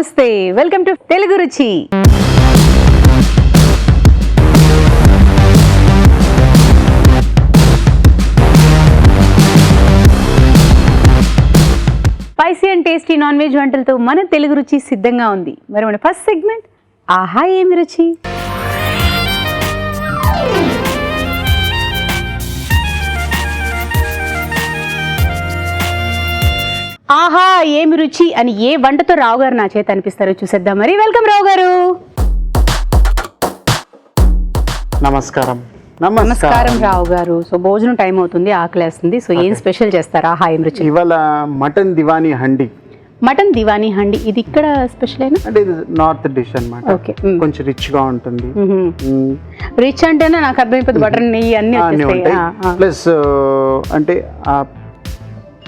నమస్తే, welcome to Telugu Ruchi. Spicy and tasty non veg వంటలతో మన తెలుగు రుచి సిద్ధంగా ఉంది. మరి మన ఫస్ట్ సెగ్మెంట్ ఆహా ఏమి రుచి. ఆహా ఏమి రుచి అని ఏ వంటతో రావు గారు నా చేత అనిపిస్తారో చూసేద్దాం. మరి వెల్కమ్ రావు గారు. నమస్కారం. నమస్కారం రావు గారు. సో భోజనం టైం అవుతుంది, ఆకలేస్తుంది. సో ఏం స్పెషల్ చేస్తారు ఆహా ఏం రుచి? ఇవాళ మటన్ దివానీ హండి. మటన్ దివానీ హండి ఇది ఇక్కడ స్పెషల్ అయినా అంటే ఇది నార్త్ డిష్ అన్నమాట. ఓకే, కొంచెం రిచ్ గా ఉంటుంది. రిచ్ అంటేనే నాకు అర్థమైపోతుంది, బటర్ నెయ్యి అన్ని ఉంటాయి. ప్లస్ అంటే ఆ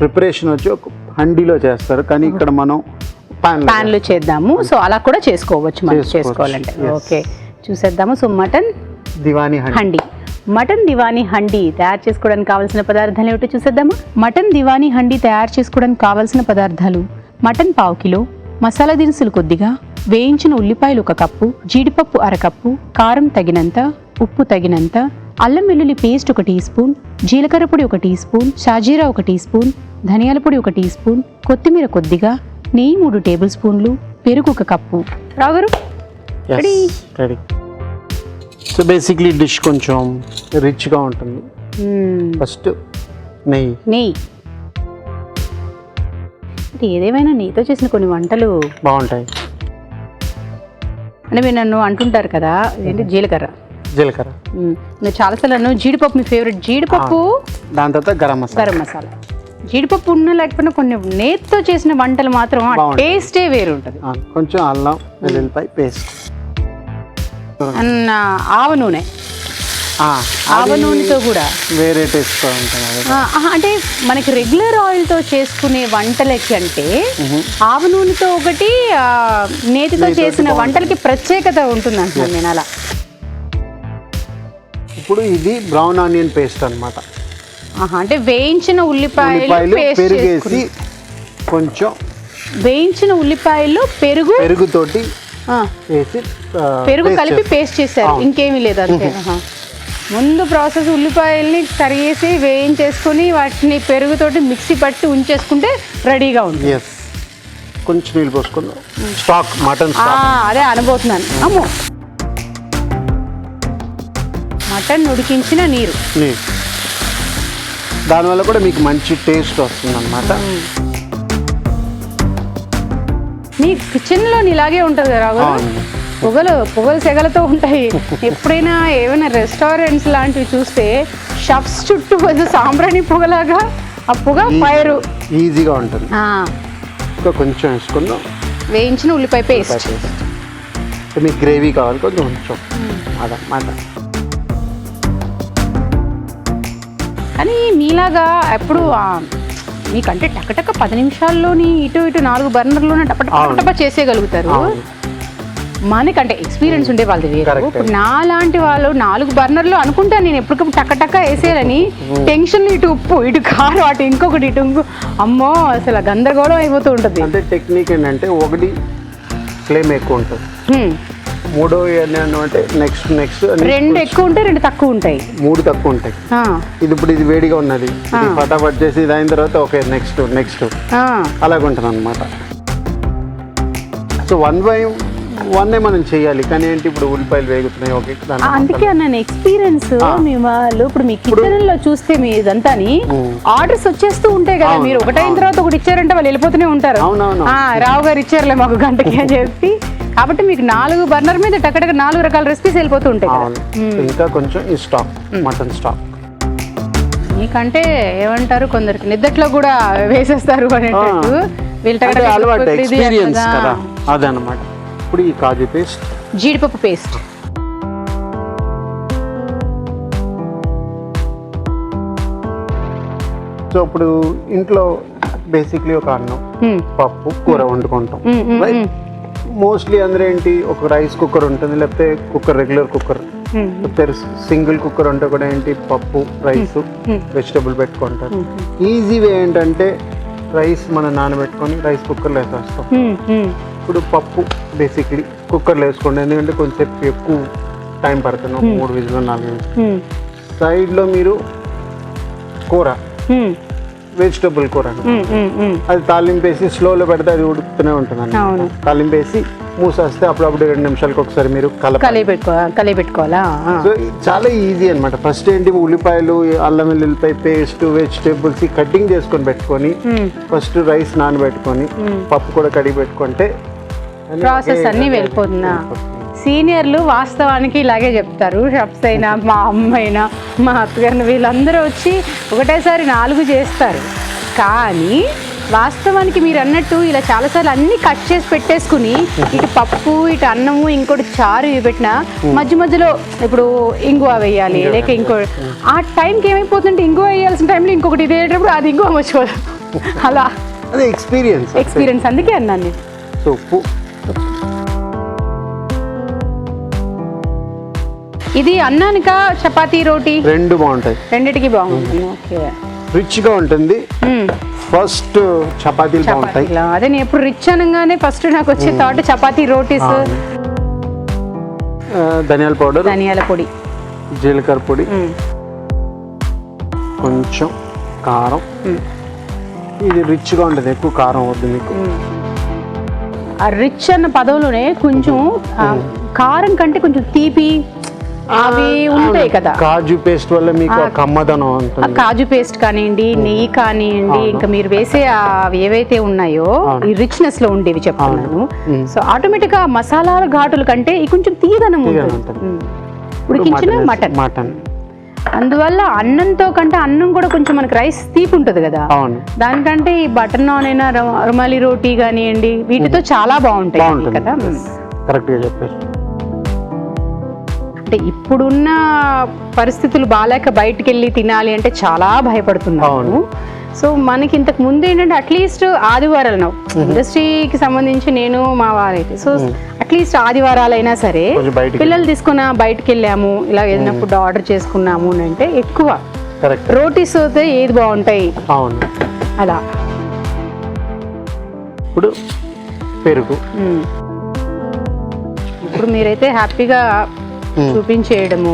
ప్రిపరేషన్ వచ్చి ఒక హండీలో చేస్తారు, కానీ ఇక్కడ మనం పాన్ లో చేద్దాము. సో అలా కూడా చేసుకోవచ్చు మనం చేసుకోవాలంటే. ఓకే చూసేద్దాము. So mutton Diwani handi. Mutton Diwani handi తయారు చేసుకోవడానికి కావాల్సిన పదార్థాలు ఏమిటో చూసేద్దామా. మటన్ దివానీ హండి తయారు చేసుకోవడానికి కావాల్సిన పదార్థాలు: మటన్ 1/2 కిలో, మసాలా దినుసులు కొద్దిగా, వేయించిన ఉల్లిపాయలు 1 కప్పు, జీడిపప్పు 1/2 కప్పు, కారం తగినంత, ఉప్పు తగినంత, అల్లం వెల్లుల్లి పేస్ట్ 1 టీ స్పూన్, జీలకర్ర పొడి 1 టీ స్పూన్, షాజీరా 1 టీ స్పూన్, ధనియాల పొడి 1 టీ స్పూన్, కొత్తిమీర కొద్దిగా, నెయ్యి 3 టేబుల్ స్పూన్లు, పెరుగు 1 కప్పు. రావు గారు రెడీ. సో బేసిక్లీ డిష్ కొంచెం రిచ్ గా ఉంటుంది. ఫస్ట్ నెయ్యి. అంటే ఏదేమైనా నెయ్యితో చేసిన కొన్ని వంటలు బాగుంటాయి. అంటే మీరు నన్ను అంటుంటారు కదా ఏంటి జీలకర్ర. నేను చాలాసార్లు అన్నాను జీడిపప్పు మీ ఫేవరెట్. జీడిపప్పు, దాని తర్వాత గరం మసాలా. జీడిపప్పు ఉన్న లేకపోయినా కొన్ని నేతితో చేసిన వంటలు మాత్రం ఆ టేస్టే వేరు ఉంటుంది. కొంచెం అల్లం వెల్లుల్లిపాయ పేస్ట్, అన్న ఆవ నూనెతో కూడా వేరే టేస్ట్ ఉంటుంది. అంటే మనకి రెగ్యులర్ ఆయిల్తో చేసుకునే వంటలకి అంటే ఆవ నూనెతో ఒకటి, నేతితో చేసిన వంటలకి ప్రత్యేకత ఉంటుంది అంటున్నాను నేను. అలా ఇప్పుడు ఇది బ్రౌన్ ఆనియన్ పేస్ట్ అన్నమాట. అంటే వేయించిన ఉల్లిపాయలు పెరిగేసి కొంచెం వేయించిన ఉల్లిపాయల్లో పెరుగుతోటి వేసి పెరుగు కలిపి పేస్ట్ చేశారు, ఇంకేమీ లేదు అంతే. ముందు ప్రాసెస్ ఉల్లిపాయల్ని తరిగేసి వేయించేసుకుని వాటిని పెరుగుతోటి మిక్సీ పట్టి ఉంచేసుకుంటే రెడీగా ఉంది. కొంచెం నీళ్ళు పోసుకుందాం. స్టాక్ మటన్ అదే అనబోతున్నాను. అమ్మో, మటన్ ఉడికించిన నీరు, దానివల్ల కూడా మీకు మంచి టేస్ట్ వస్తుంది అన్నమాట. మీ కిచెన్లో ఇలాగే ఉంటుంది కదా, పొగలు సెగలతో ఉంటాయి. ఎప్పుడైనా ఏమైనా రెస్టారెంట్స్ లాంటివి చూస్తే షాప్స్ చుట్టూ సాంబ్రాణి పొగలాగా ఆ పొగ ఫైర్ ఈజీగా ఉంటుంది. ఇంకా కొంచెం వేసుకుందాం వేయించిన ఉల్లిపాయ పేస్ట్. మీకు గ్రేవీ కావాలి కొంచెం అదన్నమాట. కానీ మీలాగా ఎప్పుడు మీకంటే టకటక 10 నిమిషాల్లోని ఇటు 4 బర్నర్లోనే టపటప చేసేయగలుగుతారు. మనకంటే ఎక్స్పీరియన్స్ ఉండే వాళ్ళది వేరు. ఇప్పుడు నా లాంటి వాళ్ళు 4 బర్నర్లు అనుకుంటాను నేను ఎప్పటికప్పుడు టకటక వేసేయాలని. టెన్షన్, ఇటు ఉప్పు, ఇటు కారం, అటు ఇంకొకటి, ఇటు అమ్మో అసలు గందరగోళం అయిపోతూ ఉంటుంది. అంటే టెక్నిక్ ఏంటంటే ఒకటి ఫ్లేమ్ ఎక్కువ ఉంటుంది, మూడో అంటే నెక్స్ట్ 2 ఎక్కువ ఉంటాయి, 2 తక్కువ ఉంటాయి, 3 తక్కువ ఉంటాయి. ఇప్పుడు ఇది వేడిగా ఉన్నది, ఫటాఫట్ చేసి ఇది అయిన తర్వాత ఓకే నెక్స్ట్ అలాగుంటుంది అనమాట. సో 1 by 1 మనం చేయాలి. కానీ ఏంటి ఇప్పుడు ఉల్లిపాయలు వేగుతున్నాయి. ఓకే, అందుకే అన్నాను ఎక్స్పీరియన్స్. మీ వాళ్ళు ఇప్పుడు మీ కిచెన్ లో చూస్తే మీ ఇదంతాని ఆర్డర్స్ వచ్చేస్తూ ఉంటాయి కదా, మీరు ఒకటైన తర్వాత ఒకటి ఇచ్చారంటే వాళ్ళు వెళ్ళిపోతూనే ఉంటారు. రావు గారు ఇచ్చారులే మాకు గంటకి అని చెప్పి. కాబట్టి మీకు 4 బర్నర్ మీద టకటక 4 రకాల రెసిపీస్ వెళ్ళిపోతూ ఉంటాయి. ఇంకా కొంచెం ఈ స్టాక్, మటన్ స్టాక్. మీకంటే ఏమంటారు, కొందరికి నిద్దట్లో కూడా వేసేస్తారు అనేటట్టు వీళ్ళు ఎక్స్పీరియన్స్ కదా అదనమాట. ఇప్పుడు ఈ కాజు పేస్ట్, జీడిపప్పు పేస్ట్, సో ఇప్పుడు ఇంట్లో బేసిక్లీ ఒక అన్నం, పప్పు, కూర వండుకుంటాం. మోస్ట్లీ అందరూ ఏంటి, ఒక రైస్ కుక్కర్ ఉంటుంది, లేకపోతే రెగ్యులర్ కుక్కర్, లేకపోతే సింగిల్ కుక్కర్ ఉంటే కూడా ఏంటి పప్పు, రైస్, వెజిటబుల్ పెట్టుకుంటారు. ఈజీ వే ఏంటంటే రైస్ మనం నానబెట్టుకొని రైస్ కుక్కర్లో వేసేస్తాం. ఇప్పుడు పప్పు బేసిక్లీ కుక్కర్లో వేసుకోండి, ఎందుకంటే కొంచెం ఎక్కువ టైం పడుతుంది, 3 విజిల్ 4 విజిల్. సైడ్లో మీరు కూర, వెజిటబుల్ కూర, అది తాలింపేసి స్లోలో పెడితే అది ఉడుకుతూనే ఉంటుంది. తాలింపేసి మూసేస్తే అప్పుడప్పుడు 2 నిమిషాలకు ఒకసారి మీరు కలిపెట్టుకోవాలా. సో చాలా ఈజీ అనమాట. ఫస్ట్ ఏంటి, ఉల్లిపాయలు, అల్లం వెల్లుల్లిపాయ పేస్ట్, వెజిటేబుల్స్ కటింగ్ చేసుకొని పెట్టుకొని ఫస్ట్ రైస్ నానబెట్టుకొని పప్పు కూడా కడిగి పెట్టుకుంటే ప్రాసెస్ అన్నీ వెళ్ళిపోతుందా. సీనియర్లు వాస్తవానికి ఇలాగే చెప్తారు. షెఫ్స్ అయినా, మా అమ్మ అయినా, మా అత్తగారిని, వీళ్ళందరూ వచ్చి ఒకటేసారి 4 చేస్తారు. కానీ వాస్తవానికి మీరు అన్నట్టు ఇలా చాలాసార్లు అన్ని కట్ చేసి పెట్టేసుకుని ఇటు పప్పు, ఇటు అన్నము, ఇంకోటి చారు ఇవి పెట్టినా మధ్య మధ్యలో ఇప్పుడు ఇంగువ వేయాలి, లేక ఇంకో ఆ టైంకి ఏమైపోతుందంటే ఇంగువ వేయాల్సిన టైంలో ఇంకొకటి ఇది వేసేటప్పుడు అది ఇంగువ మర్చిపోదు. అలా అదే ఎక్స్పీరియన్స్ అందుకే అన్నాను నేను. సో ఉప్పు, ఇది అన్నానికా చపాతీ రోటీ రెండు బాగుంటాయి, రెండిటికి బాగుంటుంది. ఓకే, రిచ్గా ఉంటుంది. ఫస్ట్ చపాతీలు బాగుంటాయి. అదే నేను ఎప్పుడు రిచ్ అనగానే ఫస్ట్ నాకు వచ్చే థాట్ చపాతీ రోటీస్. ధనియాల పొడి, జీలకర్ర పొడి, కొంచెం కారం. ఇది రిచ్గా ఉంటుంది, ఎక్కువ కారం వద్దు మీకు. ఆ రిచ్ అన్న పదంలోనే కొంచెం కారం కంటే కొంచెం తీపి అవి ఉంటాయి కదా. కాజు పేస్ట్ వల్ల మీకు కమ్మదనం ఉంటుంది. కాజు పేస్ట్ కానివ్వండి, నెయ్యి కానివ్వండి, ఇంకా మీరు వేసే అవి ఏవైతే ఉన్నాయో ఈ రిచ్నెస్ లో ఉండేవి చెప్తున్నాను. సో ఆటోమేటిక్ గా మసాలాల ఘాటుల కంటే ఈ కొంచెం తీయదనం ఉంటుంది. ఉడికించిన మటన్ అందువల్ల అన్నంతో కంటే అన్నం కూడా కొంచెం మనకి రైస్ తీపి ఉంటుంది కదా, దానికంటే ఈ బటర్ నాన్ అయినా రుమాలి రోటీ కానివ్వండి వీటితో చాలా బాగుంటాయి కదా. కరెక్ట్ గా చెప్పారు. అంటే ఇప్పుడున్న పరిస్థితులు బాగాలేక బయటికి వెళ్ళి తినాలి అంటే చాలా భయపడుతున్నాను. సో మనకి ఇంతకు ముందు ఏంటంటే అట్లీస్ట్ ఆదివారాలు ఇండస్ట్రీకి సంబంధించి నేను మా వారైతే సో అట్లీస్ట్ ఆదివారాలైనా సరే పిల్లలు తీసుకున్న బయటకు వెళ్ళాము, ఇలా ఏదైనా ఫుడ్ ఆర్డర్ చేసుకున్నాము అంటే ఎక్కువ రోటీస్ అయితే ఏది బాగుంటాయి అలా. ఇప్పుడు పెరుగు, ఇప్పుడు మీరైతే హ్యాపీగా చూపించేయడము.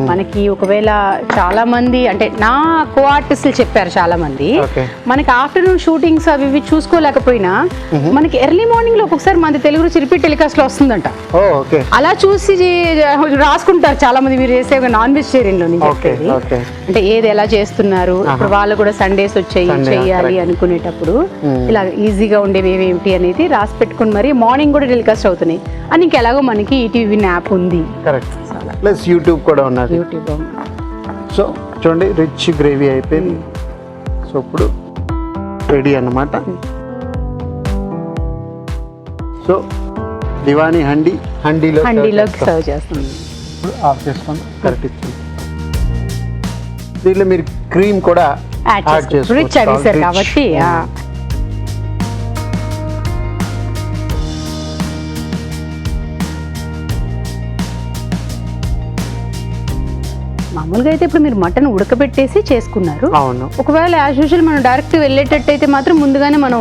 మనకి ఒకవేళ చాలా మంది అంటే నా కో ఆర్టిస్టులు చెప్పారు చాలా మంది, మనకి ఆఫ్టర్నూన్ షూటింగ్స్ అవి ఇవి చూసుకోలేకపోయినా మనకి ఎర్లీ మార్నింగ్ లో ఒక్కొక్కసారి మన తెలుగు నుంచి రిపీట్ టెలికాస్ట్ లో వస్తుందంట. అలా చూసి రాసుకుంటారు చాలా మంది. మీరు చేసే నాన్ వెజిటేరియన్ లో అంటే ఏది ఎలా చేస్తున్నారు, ఇప్పుడు వాళ్ళు కూడా సండేస్ వచ్చాయి చేయాలి అనుకునేటప్పుడు ఇలా ఈజీగా ఉండేవి ఏమిటి అనేది రాసి పెట్టుకుని మరి మార్నింగ్ కూడా టెలికాస్ట్ అవుతున్నాయి. అని ఇంకెలాగో మనకి ఈటీవీ యాప్ ఉంది, ప్లస్ యూట్యూబ్ కూడా ఉన్నది. సో చూడండి రిచ్ గ్రేవీ అయిపోయింది. సో ఇప్పుడు రెడీ అన్నమాట. సో దివానీ హండీలో సర్వ్ చేస్తాం. ఇప్పుడు ఆఫ్ చేసుకొని కరెక్ట్ ఇచ్చింది. దీంట్లో మీరు క్రీమ్ కూడా యాడ్ చేసుకోవచ్చు కాబట్టి. మామూలుగా అయితే ఇప్పుడు మీరు మటన్ ఉడకబెట్టేసి చేసుకున్నారు. అవును. ఒకవేళ యాజ్ యూజువల్ మనం డైరెక్ట్ వెళ్ళేటట్టు అయితే మాత్రం ముందుగానే మనం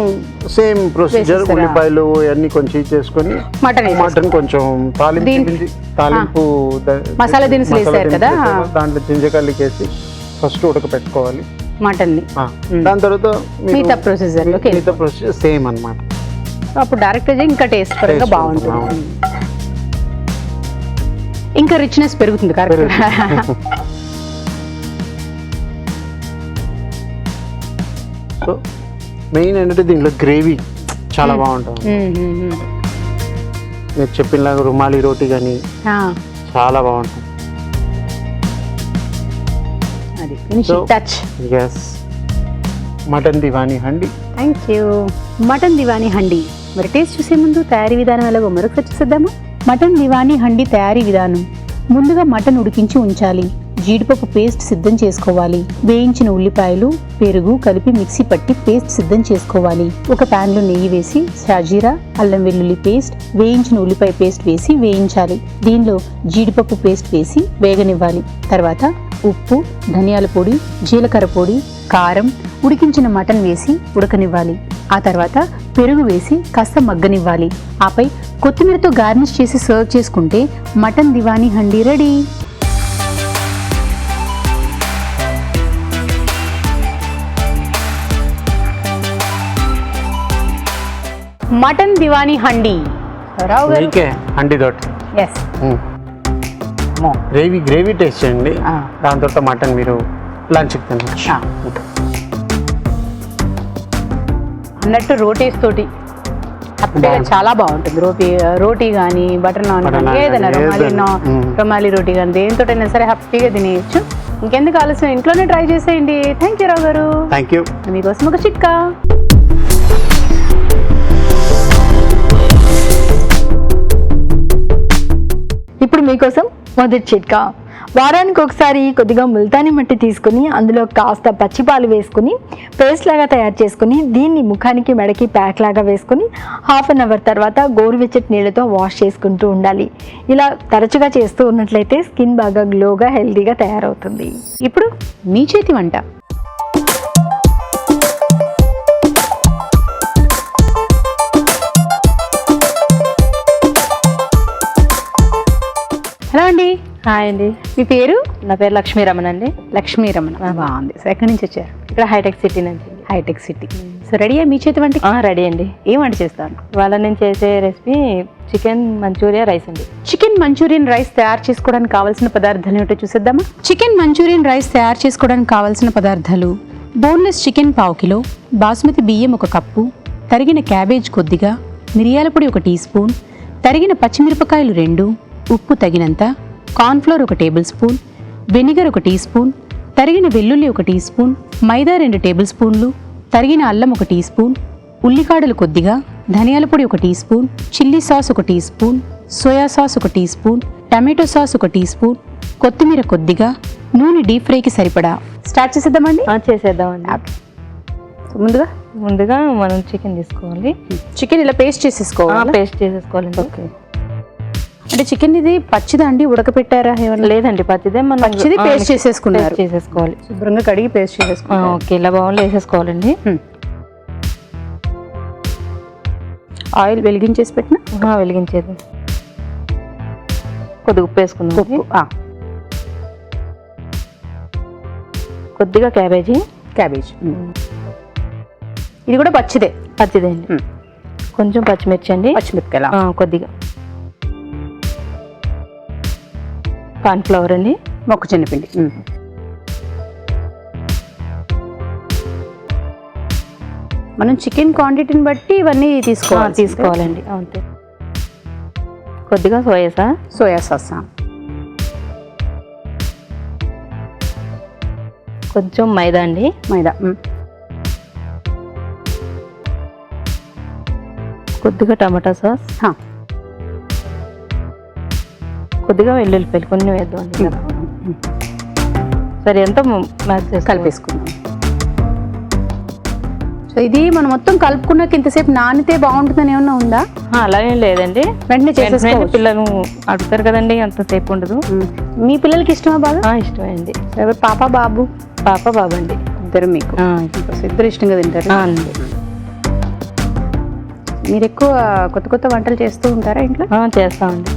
సేమ్ ప్రొసీజర్ ఉల్లిపాయలు అన్ని కొంచెం చేసుకొని మటన్ కొంచెం తాలింపు మసాలా దినుసులు వేసారు కదా, దాంట్లో జింజకాయలకి వేసి ఫస్ట్ ఉడకబెట్టుకోవాలి మటన్ ని. దాని తర్వాత మిగతా ప్రొసీజర్ సేమ్ అన్నమాట. అప్పుడు డైరెక్ట్ ఇంకా టేస్ట్ పరంగా బాగుంటుంది, ఇంకా రిచ్నెస్ పెరుగుతుంది. కరెక్ట్. సో మెయిన్ ఏంటంటే దీంట్లో గ్రేవీ చాలా బాగుంటుంది. మీరు చెప్పినలాగా రుమాలి రోటీ కానీ చాలా బాగుంటుంది. Mutton Diwani handi. Thank you. Mutton Diwani handi మరి టేస్ట్ చూసే ముందు తయారీ విధానం ఎలాగో మరొకసారి చూసేద్దామా. మటన్ దివానీ హండీ తయారీ విధానం. ముందుగా మటన్ ఉడికించి ఉంచాలి. జీడిపప్పు పేస్ట్ సిద్ధం చేసుకోవాలి. వేయించిన ఉల్లిపాయలు, పెరుగు కలిపి మిక్సీ పట్టి పేస్ట్ సిద్ధం చేసుకోవాలి. ఒక ప్యాన్ లో నెయ్యి వేసి షాజీరా, అల్లం వెల్లుల్లి పేస్ట్, వేయించిన ఉల్లిపాయ పేస్ట్ వేసి వేయించాలి. దీనిలో జీడిపప్పు పేస్ట్ వేసి వేగనివ్వాలి. తర్వాత ఉప్పు, ధనియాల పొడి, జీలకర్ర పొడి, కారం, ఉడికించిన మటన్ వేసి ఉడకనివ్వాలి. ఆ తర్వాత పెరుగు వేసి కాస్త మగ్గనివ్వాలి. ఆపై కొత్తిమీరతో గార్నిష్ చేసి సర్వ్ చేసుకుంటే mutton Diwani handi ready. Mutton Diwani handi Rao garu. మీకే హండీ తోటి ఎస్ గ్రేవీ టేస్ట్ చేయండి. దాని తర్వాత మటన్ మీరు లంచ్కి తినచ్చు. అన్నట్టు రోటీస్ తోటి హ్యాపీగా చాలా బాగుంటుంది. రోటీ కానీ బటర్ నాన్ కానీ ఏదైనా రొమాలి రోటీ కానీ దేనితోటైనా సరే హ్యాపీగా తినేయచ్చు. ఇంకెందుకు ఆలస్యం, ఇంట్లోనే ట్రై చేసేయండి. థ్యాంక్ యూ రావు గారు. Thank you. మీకోసం ఒక చిట్కా. ఇప్పుడు మీకోసం మొదటి చిట్కా. వారానికి ఒకసారి కొద్దిగా ముల్తానీ మట్టి తీసుకుని అందులో కాస్త పచ్చిపాలు వేసుకుని పేస్ట్ లాగా తయారు చేసుకుని దీన్ని ముఖానికి మెడకి ప్యాక్ లాగా వేసుకుని హాఫ్ అన్ అవర్ తర్వాత గోరువెచ్చటి నీళ్ళతో వాష్ చేసుకుంటూ ఉండాలి. ఇలా తరచుగా చేస్తూ ఉన్నట్లయితే స్కిన్ బాగా గ్లోగా హెల్తీగా తయారవుతుంది. ఇప్పుడు మీ చేతి వంట. హలో అండి. హాయ్ అండి, మీ పేరు? నా పేరు లక్ష్మీ రమణ అండి. లక్ష్మీ రమణ. బాగుంది. సో ఎక్కడి నుంచి వచ్చారు? ఇక్కడ హైటెక్ సిటీ నుంచి. హైటెక్ సిటీ. సో రెడీయా మీ చేతి వంట? రెడీ అండి. ఏం వంట చేస్తాను? ఇవాళ నేను చేసే రెసిపీ చికెన్ మంచూరియా రైస్ అండి. చికెన్ మంచూరియన్ రైస్ తయారు చేసుకోవడానికి కావాల్సిన పదార్థాలు ఏమిటో చూసేద్దామా? చికెన్ మంచూరియన్ రైస్ తయారు చేసుకోవడానికి కావాల్సిన పదార్థాలు: బోన్లెస్ చికెన్ 1/2 కిలో, బాస్మతి బియ్యం 1 కప్పు, తరిగిన క్యాబేజ్ కొద్దిగా, మిరియాల పొడి 1 టీ స్పూన్, తరిగిన పచ్చిమిరపకాయలు 2, ఉప్పు తగినంత, cornflour 1 tablespoon, vinegar 1 teaspoon, తరిగిన వెల్లుల్లి 1 టీ స్పూన్, మైదా 2 టేబుల్ స్పూన్లు, తరిగిన అల్లం 1 టీ స్పూన్, ఉల్లికాడలు కొద్దిగా, ధనియాల పొడి 1 teaspoon, chilli sauce 1 teaspoon, soya sauce 1 teaspoon, tomato sauce 1 teaspoon, కొత్తిమీర కొద్దిగా, నూనె డీప్ ఫ్రైకి సరిపడా. స్టార్ట్ చేసేద్దామండి. చేసేద్దామండి. ముందుగా మనం చికెన్ తీసుకోవాలి. చికెన్ ఇలా పేస్ట్ చేసేసుకోవాలి. పేస్ట్ చేసేసుకోవాలండి. ఓకే. అంటే చికెన్ ఇది పచ్చిదా అండి, ఉడకపెట్టారా? లేదండి, పచ్చిదే. మనం పచ్చిది పేస్ట్ చేసేసుకున్నారు. చేసేసుకోవాలి. శుభ్రంగా కడిగి పేస్ట్ చేసేసుకోవాలి. ఓకే, ఇలా బౌల్లో వేసేసుకోవాలండి. ఆయిల్ వెలిగించేసి పెట్టిన వెలిగించేది. కొద్దిగా ఉప్పు వేసుకుందాం. ఉప్పు, కొద్దిగా క్యాబేజీ. ఇది కూడా పచ్చిదే. పచ్చిదే అండి. కొంచెం పచ్చిమిర్చి అండి. పచ్చిమిరపకాయలు కొద్దిగా. కార్న్ఫ్లవర్ అండి. మొక్కజొన్న పిండి. మనం చికెన్ క్వాంటిటీని బట్టి ఇవన్నీ తీసుకోవాలండి. అంతే. కొద్దిగా సోయా సాస్. కొంచెం మైదా అండి. కొద్దిగా టమాటా సాస్. కొద్దిగా వెల్లుల్లిపాయలు కొన్ని వేద్దామండి. సరే, ఎంతో కలిపేసుకుందాం. సో ఇది మనం మొత్తం కలుపుకున్నాక ఇంతసేపు నానితే బాగుంటుందని ఏమన్నా ఉందా? అలాగే లేదండి, వెంటనే చేసేసుకోవచ్చు. పిల్లలు అడుగుతారు కదండి, అంతసేపు ఉండదు. మీ పిల్లలకి ఇష్టమా? బాగా ఇష్టమే అండి. ఎవరు? పాప బాబు అండి. ఇద్దరు మీకు? ఇద్దరు ఇష్టంగా తింటారు అండి. మీరు ఎక్కువ కొత్త వంటలు చేస్తూ ఉంటారా ఇంట్లో? చేస్తామండి.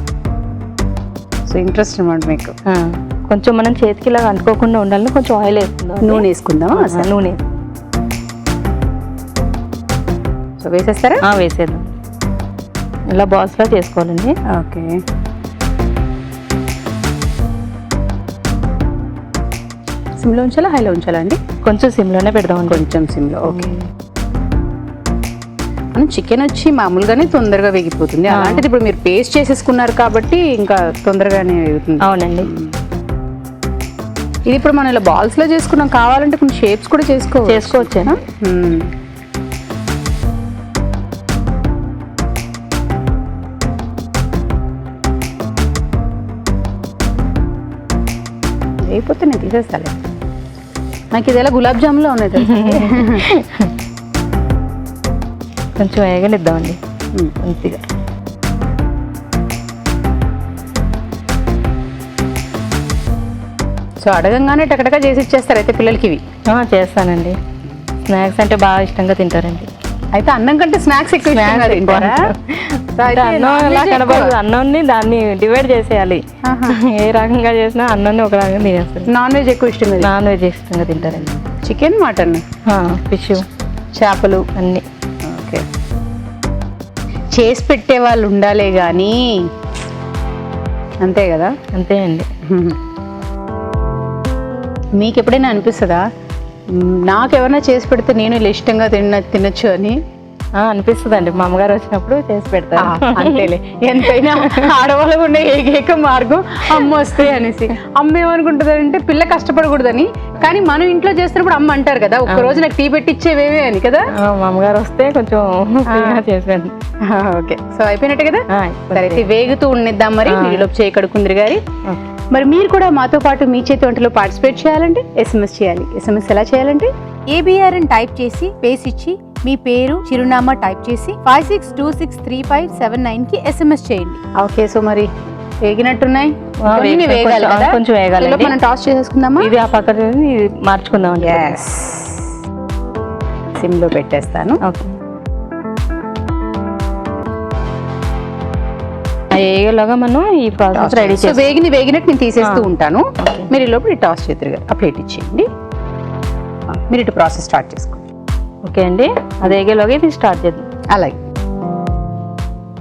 సో ఇంట్రెస్ట్ అన్నమాట మీకు. కొంచెం మనం చేతికి ఇలా అంటుకోకుండా ఉండాలని కొంచెం ఆయిల్ వేసుకుందాం. నూనె వేసుకుందాం. నూనె. సో వేసేస్తారా? వేసేద్దాం. ఇలా బాల్స్లా చేసుకోవాలండి. ఓకే. సిమ్లో ఉంచాలా, హైలో ఉంచాలా అండి? కొంచెం సిమ్లోనే పెడదామండి. కొంచెం సిమ్లో. ఓకే. మనం చికెన్ వచ్చి మామూలుగానే తొందరగా వేగిపోతుంది. అలాంటిది ఇప్పుడు మీరు పేస్ట్ చేసేసుకున్నారు కాబట్టి ఇంకా తొందరగానే వేగుతుంది. అవునండి. ఇది ఇప్పుడు మనం ఇలా బాల్స్లో చేసుకున్నాం. కావాలంటే కొన్ని షేప్స్ కూడా చేసుకోవచ్చేనా? అయిపోతే నేను తీసేస్తాలే. నాకు ఇది ఎలా గులాబ్ జామున్లో ఉన్నాయి తెలుసు. కొంచెం వేగనిద్దామండి మంచిగా. సో అడగంగానే టకటగా చేసి ఇచ్చేస్తారు అయితే పిల్లలకి ఇవి? చేస్తానండి. స్నాక్స్ అంటే బాగా ఇష్టంగా తింటారండి. అయితే అన్నం కంటే స్నాక్స్ ఎక్కువ ఇష్టంగా తింటారా? సో అయితే అన్నం non-veg ఎలా ఎక్కువ. కనబడదు, అన్నంని దాన్ని డివైడ్ చేసేయాలి. ఏ రకంగా చేసినా అన్నాన్ని ఒక రకంగా తినేస్తారు. నాన్ వెజ్ ఎక్కువ ఇష్టంగా తింటారా? నాన్ వెజ్ ఇష్టంగా తింటారండి. చికెన్, మటన్, ఫిష్ చేపలు అన్ని. ఓకే. చేసి పెట్టే వాళ్ళు ఉండాలే కానీ అంతే కదా. అంతే అండి. మీకు ఎప్పుడైనా అనిపిస్తుందా నాకు ఎవరైనా చేసి పెడితే నేను ఇలా ఇష్టంగా తినొచ్చు అని? అనిపిస్తుంది అండి. మా అమ్మగారు వచ్చినప్పుడు చేసి పెడతారు. అంతేలే, ఎంతైనా ఆడవాళ్ళకు ఉండే ఏకైక మార్గం అమ్మ వస్తే అనేసి. అమ్మ ఏమనుకుంటుంది అంటే పిల్ల కష్టపడకూడదని, కానీ మనం ఇంట్లో చేస్తున్నప్పుడు అమ్మ అంటారు కదా ఒక్క రోజు నాకు టీ పెట్టి ఇచ్చేవేవే అని కదా. మా అమ్మగారు వస్తే కొంచెం ఫ్రీగా చేసి పెడతారు. ఓకే, సో అయిపోయినట్టే కదా. సరే అయితే వేగుతూ ఉండిద్దాం మరి, నీలోపు చేయకడుకుందరు గారి. మరి మీరు కూడా మాతో పాటు మీ చేతి వంటలో పార్టిసిపేట్ చేయాలంటే SMS చేయాలి. SMS ఎలా చేయాలంటే ABR అని టైప్ చేసి పేస్ ఇచ్చి మీ పేరు చిరునామా టైప్ చేసి 56263579 కి SMS చేయండి. ఓకే, సో మరి వేగినట్టున్నాయి. కొన్ని వేగాలి కదా, కొంచెం వేగాలి. మనం టాస్ చేసేసుకుందామా? ఇది ఆ పక్కన మార్చుకుందాం అండి. సిమ్ లో పెట్టేస్తాను. ఓకే. ఏలోగా మనం ఈ ప్రాసెస్ రెడీ సో వేగినట్టు నేను తీసేస్తూ ఉంటాను. మీరు ఈ లోపల టాస్ చేతురు ఆ ప్లేట్ ఇచ్చేయండి. మీరు ఇటు ప్రాసెస్ స్టార్ట్ చేసుకోండి. ఓకే అండి, అది ఏగేలోగా ఇది స్టార్ట్ చేద్దాం. అలాగే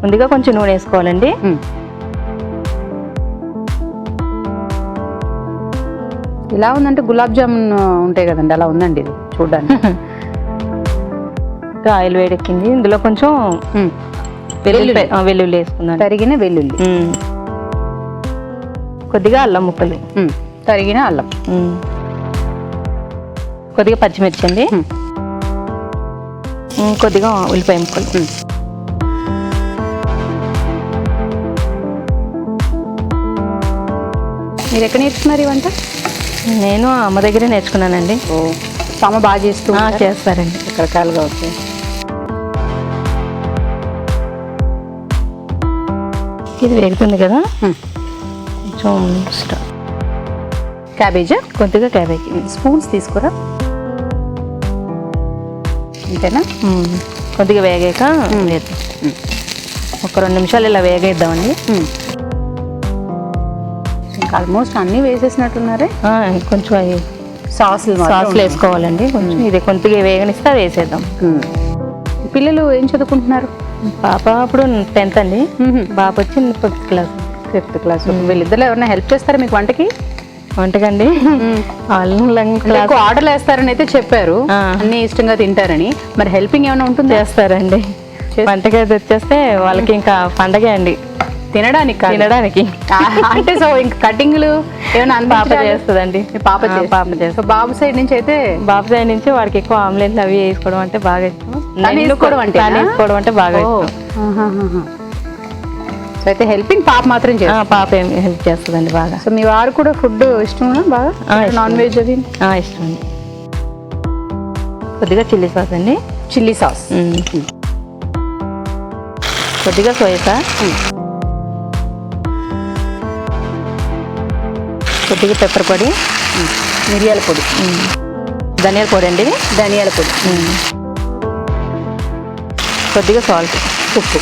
ముందుగా కొంచెం నూనె వేసుకోవాలండి. ఇలా ఉందంటే గులాబ్ జామున్ ఉంటాయి కదండి, అలా ఉందండి ఇది చూడడానికి. ఇంకా ఆయిల్ వేడెక్కింది. ఇందులో కొంచెం వెల్లుల్లి వేసుకుందాం. తరిగిన వెల్లుల్లి, కొద్దిగా అల్లం ముక్కలు, తరిగిన అల్లం, కొద్దిగా పచ్చిమిర్చి అండి, కొద్దిగా ఉల్లిపాయ ముక్కలు. మీరు ఎక్కడ నేర్చుకున్నారు ఈ వంట? నేను అమ్మ దగ్గరే నేర్చుకున్నానండి. అమ్మ బాగా చేస్తారండి, రకరకాలుగా. ఓకే, ఇది వేగుతుంది కదా. కొంచెం క్యాబేజా, కొద్దిగా క్యాబేజీ. స్పూన్స్ తీసుకురా. అంతేనా? కొద్దిగా వేగాక ఒక 2 నిమిషాలు ఇలా వేగేద్దామండి. ఇంకా ఆల్మోస్ట్ అన్నీ వేసేసినట్టున్నారే. కొంచెం అవి సాసులు వేసుకోవాలండి. కొంచెం ఇది కొద్దిగా వేగనిస్తే అది వేసేద్దాం. పిల్లలు ఏం చదువుకుంటున్నారు? పాప అప్పుడు 10th అండి, బాబు వచ్చి 5th క్లాస్. వీళ్ళిద్దరు ఎవరైనా హెల్ప్ చేస్తారా మీకు వంటకి? వంటకండి ఆర్డర్లు వేస్తారని అయితే చెప్పారు, అన్ని ఇష్టంగా తింటారని. మరి హెల్పింగ్ ఏమైనా ఉంటుంది? చేస్తారండి. వంటకి అయితే వచ్చేస్తే వాళ్ళకి ఇంకా పండగే అండి, తినడానికి. అంటే సో ఇంకా కటింగ్లు ఏమైనా పాప చేస్తుందండి. పాప చేస్తుంది. బాబు సైడ్ నుంచి అయితే వాడికి ఎక్కువ ఆమ్లెట్లు అవి వేసుకోవడం అంటే బాగా ఇష్టం. వేసుకోవడం అంటే బాగా ఇష్టం. సో అయితే హెల్పింగ్ పాప మాత్రం చేస్తుంది. పాప ఏం హెల్ప్ చేస్తుందండి బాగా. సో మీ వారు కూడా ఫుడ్ ఇష్టమా బాగా? నాన్ వెజ్ అది ఇష్టం అండి. కొద్దిగా చిల్లీ సాస్ అండి, చిల్లీ సాస్, కొద్దిగా సోయా సాస్, కొద్దిగా పెప్పర్ పొడి, మిరియాల పొడి, ధనియాల పొడి అండి, ధనియాల పొడి, కొద్దిగా సాల్ట్, ఉప్పు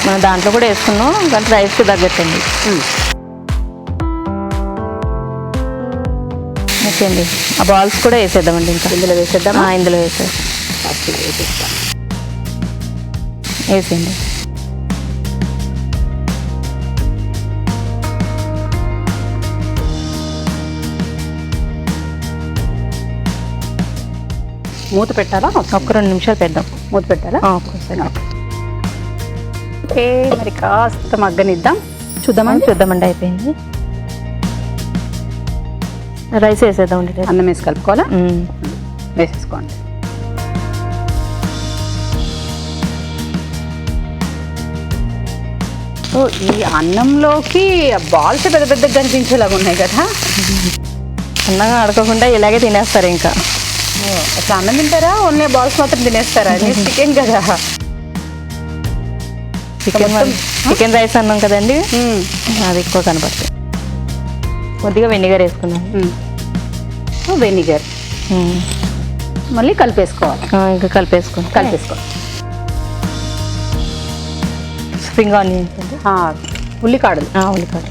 మనం దాంట్లో కూడా వేసుకున్నాం, కానీ రైస్కి తగ్గట్టండి. ఓకే అండి, ఆ బాల్స్ కూడా వేసేద్దామండి. ఇంకా ఇందులో వేసేద్దాం. ఇందులో వేసేయండి. మూత పెట్టాలా? ఒక 2 నిమిషాలు పెడదాం. మూత పెట్టాలా? ఓకే, మరి కాస్త మగ్గనిద్దాం. చూద్దామండి. అయిపోయింది. రైస్ వేసేద్దామండి. అన్నం వేసి కలుపుకోవాలా? వేసేసుకోండి. సో ఈ అన్నంలోకి బాల్స్ పెద్ద పెద్దగా కనిపించేలాగా ఉన్నాయి కదా. అన్నంగా ఆడుకోకుండా ఇలాగే తినేస్తారు. ఇంకా అట్లా అన్నం తింటారా? ఓన్లీ బాల్స్ మాత్రం తినేస్తారా? చికెన్ కదా, చికెన్ రైస్ అన్నాం కదండి, అది ఎక్కువ కనపడుతుంది. కొద్దిగా వెనిగర్ వేసుకున్నాం. వెనిగర్ మళ్ళీ కలిపేసుకోవాలి. ఇంకా కలిపేసుకోండి. స్ప్రింగ్ ఆనియన్స్ అండి, ఉల్లికాడలు. ఉల్లిపాయ.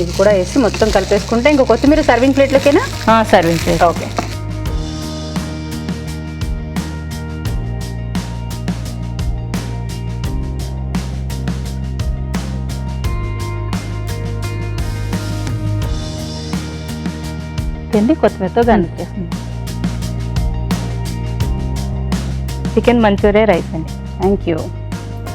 ఇది కూడా వేసి మొత్తం కలిపేసుకుంటే ఇంకా కొత్తిమీర సర్వింగ్ ప్లేట్లకేనా? Serving plate. ఓకే. కొత్తిమీరతో గార్నిష్ చేస్తుంది. చికెన్ మంచూరియా రైస్ అండి. Thank you.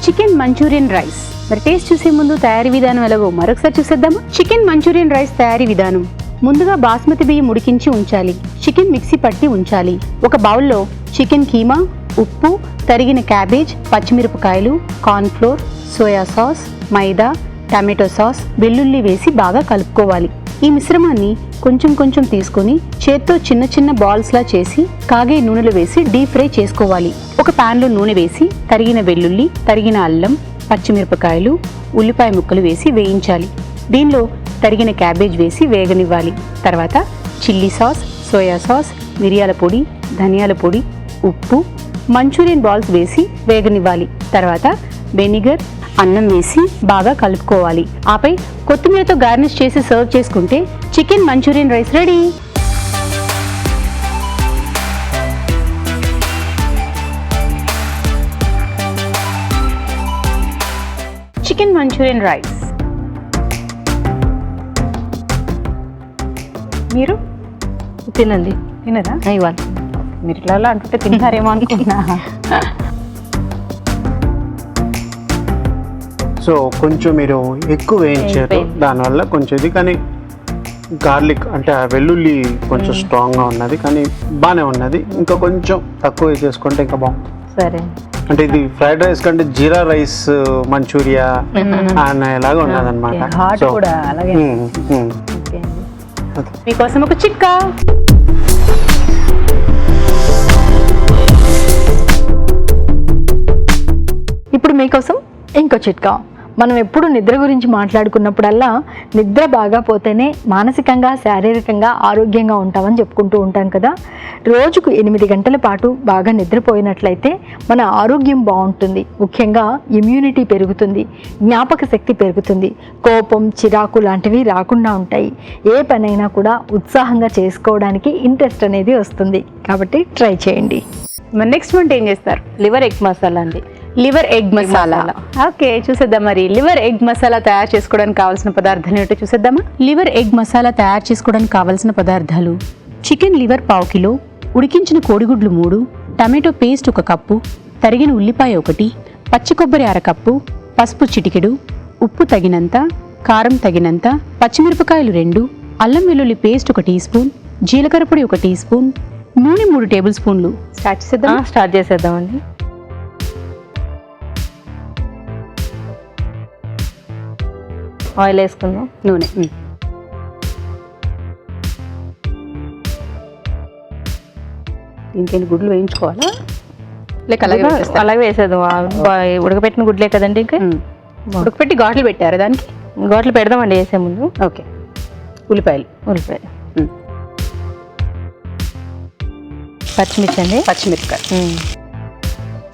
Chicken Manchurian rice. మరి టేస్ట్ చూసే ముందు తయారీ విధానం ఎలాగో మరొకసారి చూసేద్దామా? చికెన్ మంచూరియన్ రైస్ తయారీ విధానం. ముందుగా బాస్మతి బియ్యం ఉడికించి ఉంచాలి. చికెన్ మిక్సీ పట్టి ఉంచాలి. ఒక బౌల్లో చికెన్ కీమా, ఉప్పు, తరిగిన క్యాబేజ్, పచ్చిమిరపకాయలు, కార్న్ఫ్లోర్, సోయా సాస్, మైదా, టమాటో సాస్, వెల్లుల్లి వేసి బాగా కలుపుకోవాలి. ఈ మిశ్రమాన్ని కొంచెం కొంచెం తీసుకొని చేత్తో చిన్న చిన్న బాల్స్ లా చేసి కాగే నూనెలో వేసి డీప్ ఫ్రై చేసుకోవాలి. ఒక పాన్ లో నూనె వేసి తరిగిన వెల్లుల్లి, తరిగిన అల్లం, పచ్చిమిరపకాయలు, ఉల్లిపాయ ముక్కలు వేసి వేయించాలి. దీనిలో తరిగిన క్యాబేజ్ వేసి వేగనివ్వాలి. తర్వాత చిల్లీ సాస్, సోయా సాస్, మిరియాల పొడి, ధనియాల పొడి, ఉప్పు, మంచూరియన్ బాల్స్ వేసి వేగనివ్వాలి. తర్వాత వెనిగర్, అన్నం వేసి బాగా కలుపుకోవాలి. ఆపై కొత్తిమీరతో గార్నిష్ చేసి సర్వ్ చేసుకుంటే chicken Manchurian rice ready. Chicken Manchurian rice. మీరు తినండి. తినరా? ఇవ్వాలి. మీరు ఇట్లా అంటుంటే తింటారేమో అనుకున్నా. సో కొంచెం మీరు ఎక్కువ వేయించారు, దానివల్ల కొంచెం ఇది. కానీ గార్లిక్ అంటే ఆ వెల్లుల్లి కొంచెం స్ట్రాంగ్గా ఉన్నది, కానీ బాగానే ఉన్నది. ఇంకా కొంచెం తక్కువ చేసుకుంటే ఇంకా బాగుంటుంది. సరే. అంటే ఇది ఫ్రైడ్ రైస్ కంటే జీరా రైస్ మంచూరియా అనేలాగా ఉన్నది అనమాట. హాట్ కూడా అలాగే. మీకోసం ఒక చిట్కా. ఇప్పుడు మీకోసం ఇంకో చిట్కా. మనం ఎప్పుడు నిద్ర గురించి మాట్లాడుకున్నప్పుడల్లా నిద్ర బాగా పోతేనే మానసికంగా, శారీరకంగా ఆరోగ్యంగా ఉంటామని చెప్పుకుంటూ ఉంటాం కదా. రోజుకు 8 గంటల పాటు బాగా నిద్రపోయినట్లయితే మన ఆరోగ్యం బాగుంటుంది. ముఖ్యంగా ఇమ్యూనిటీ పెరుగుతుంది, జ్ఞాపక శక్తి పెరుగుతుంది, కోపం, చిరాకు లాంటివి రాకుండా ఉంటాయి. ఏ పనైనా కూడా ఉత్సాహంగా చేసుకోవడానికి ఇంట్రెస్ట్ అనేది వస్తుంది. కాబట్టి ట్రై చేయండి. మరి నెక్స్ట్ వంట ఏం చేస్తారు? లివర్ ఎగ్ మసాలా అండి. Liver egg masala. ఓకే, చూసేద్దాం. మరి లివర్ ఎగ్ మసాలా తయారు చేసుకోవడానికి కావాల్సిన పదార్థాలు ఏంటో చూసేద్దామా? లివర్ ఎగ్ మసాలా తయారు చేసుకోవడానికి కావాల్సిన పదార్థాలు: చికెన్ లివర్ 1/2 కిలో, ఉడికించిన కోడిగుడ్లు 3, టమాటో పేస్ట్ 1 కప్పు, తరిగిన ఉల్లిపాయ 1, పచ్చి కొబ్బరి 1/2 కప్పు, పసుపు చిటికెడు, ఉప్పు తగినంత, కారం తగినంత, పచ్చిమిరపకాయలు 2, అల్లం వెల్లుల్లి పేస్ట్ 1 టీ స్పూన్, జీలకర్ర పొడి 1 టీ స్పూన్, నూనె 3 టేబుల్ స్పూన్లు. స్టార్ట్ చేసేద్దామండి. ఆయిల్ వేసుకుందాం. నూనె. దీనికి గుడ్లు వేయించుకోవాలా లేక అలాగే వేసేద్దాం. ఉడకపెట్టిన గుడ్లే కదండి. ఇంకా ఉడకపెట్టి ఘాట్లు పెట్టారు దానికి. ఘాట్లు పెడదామండి వేసే ముందు. ఓకే. ఉల్లిపాయలు, పచ్చిమిర్చి అండి, పచ్చిమిరపకాయ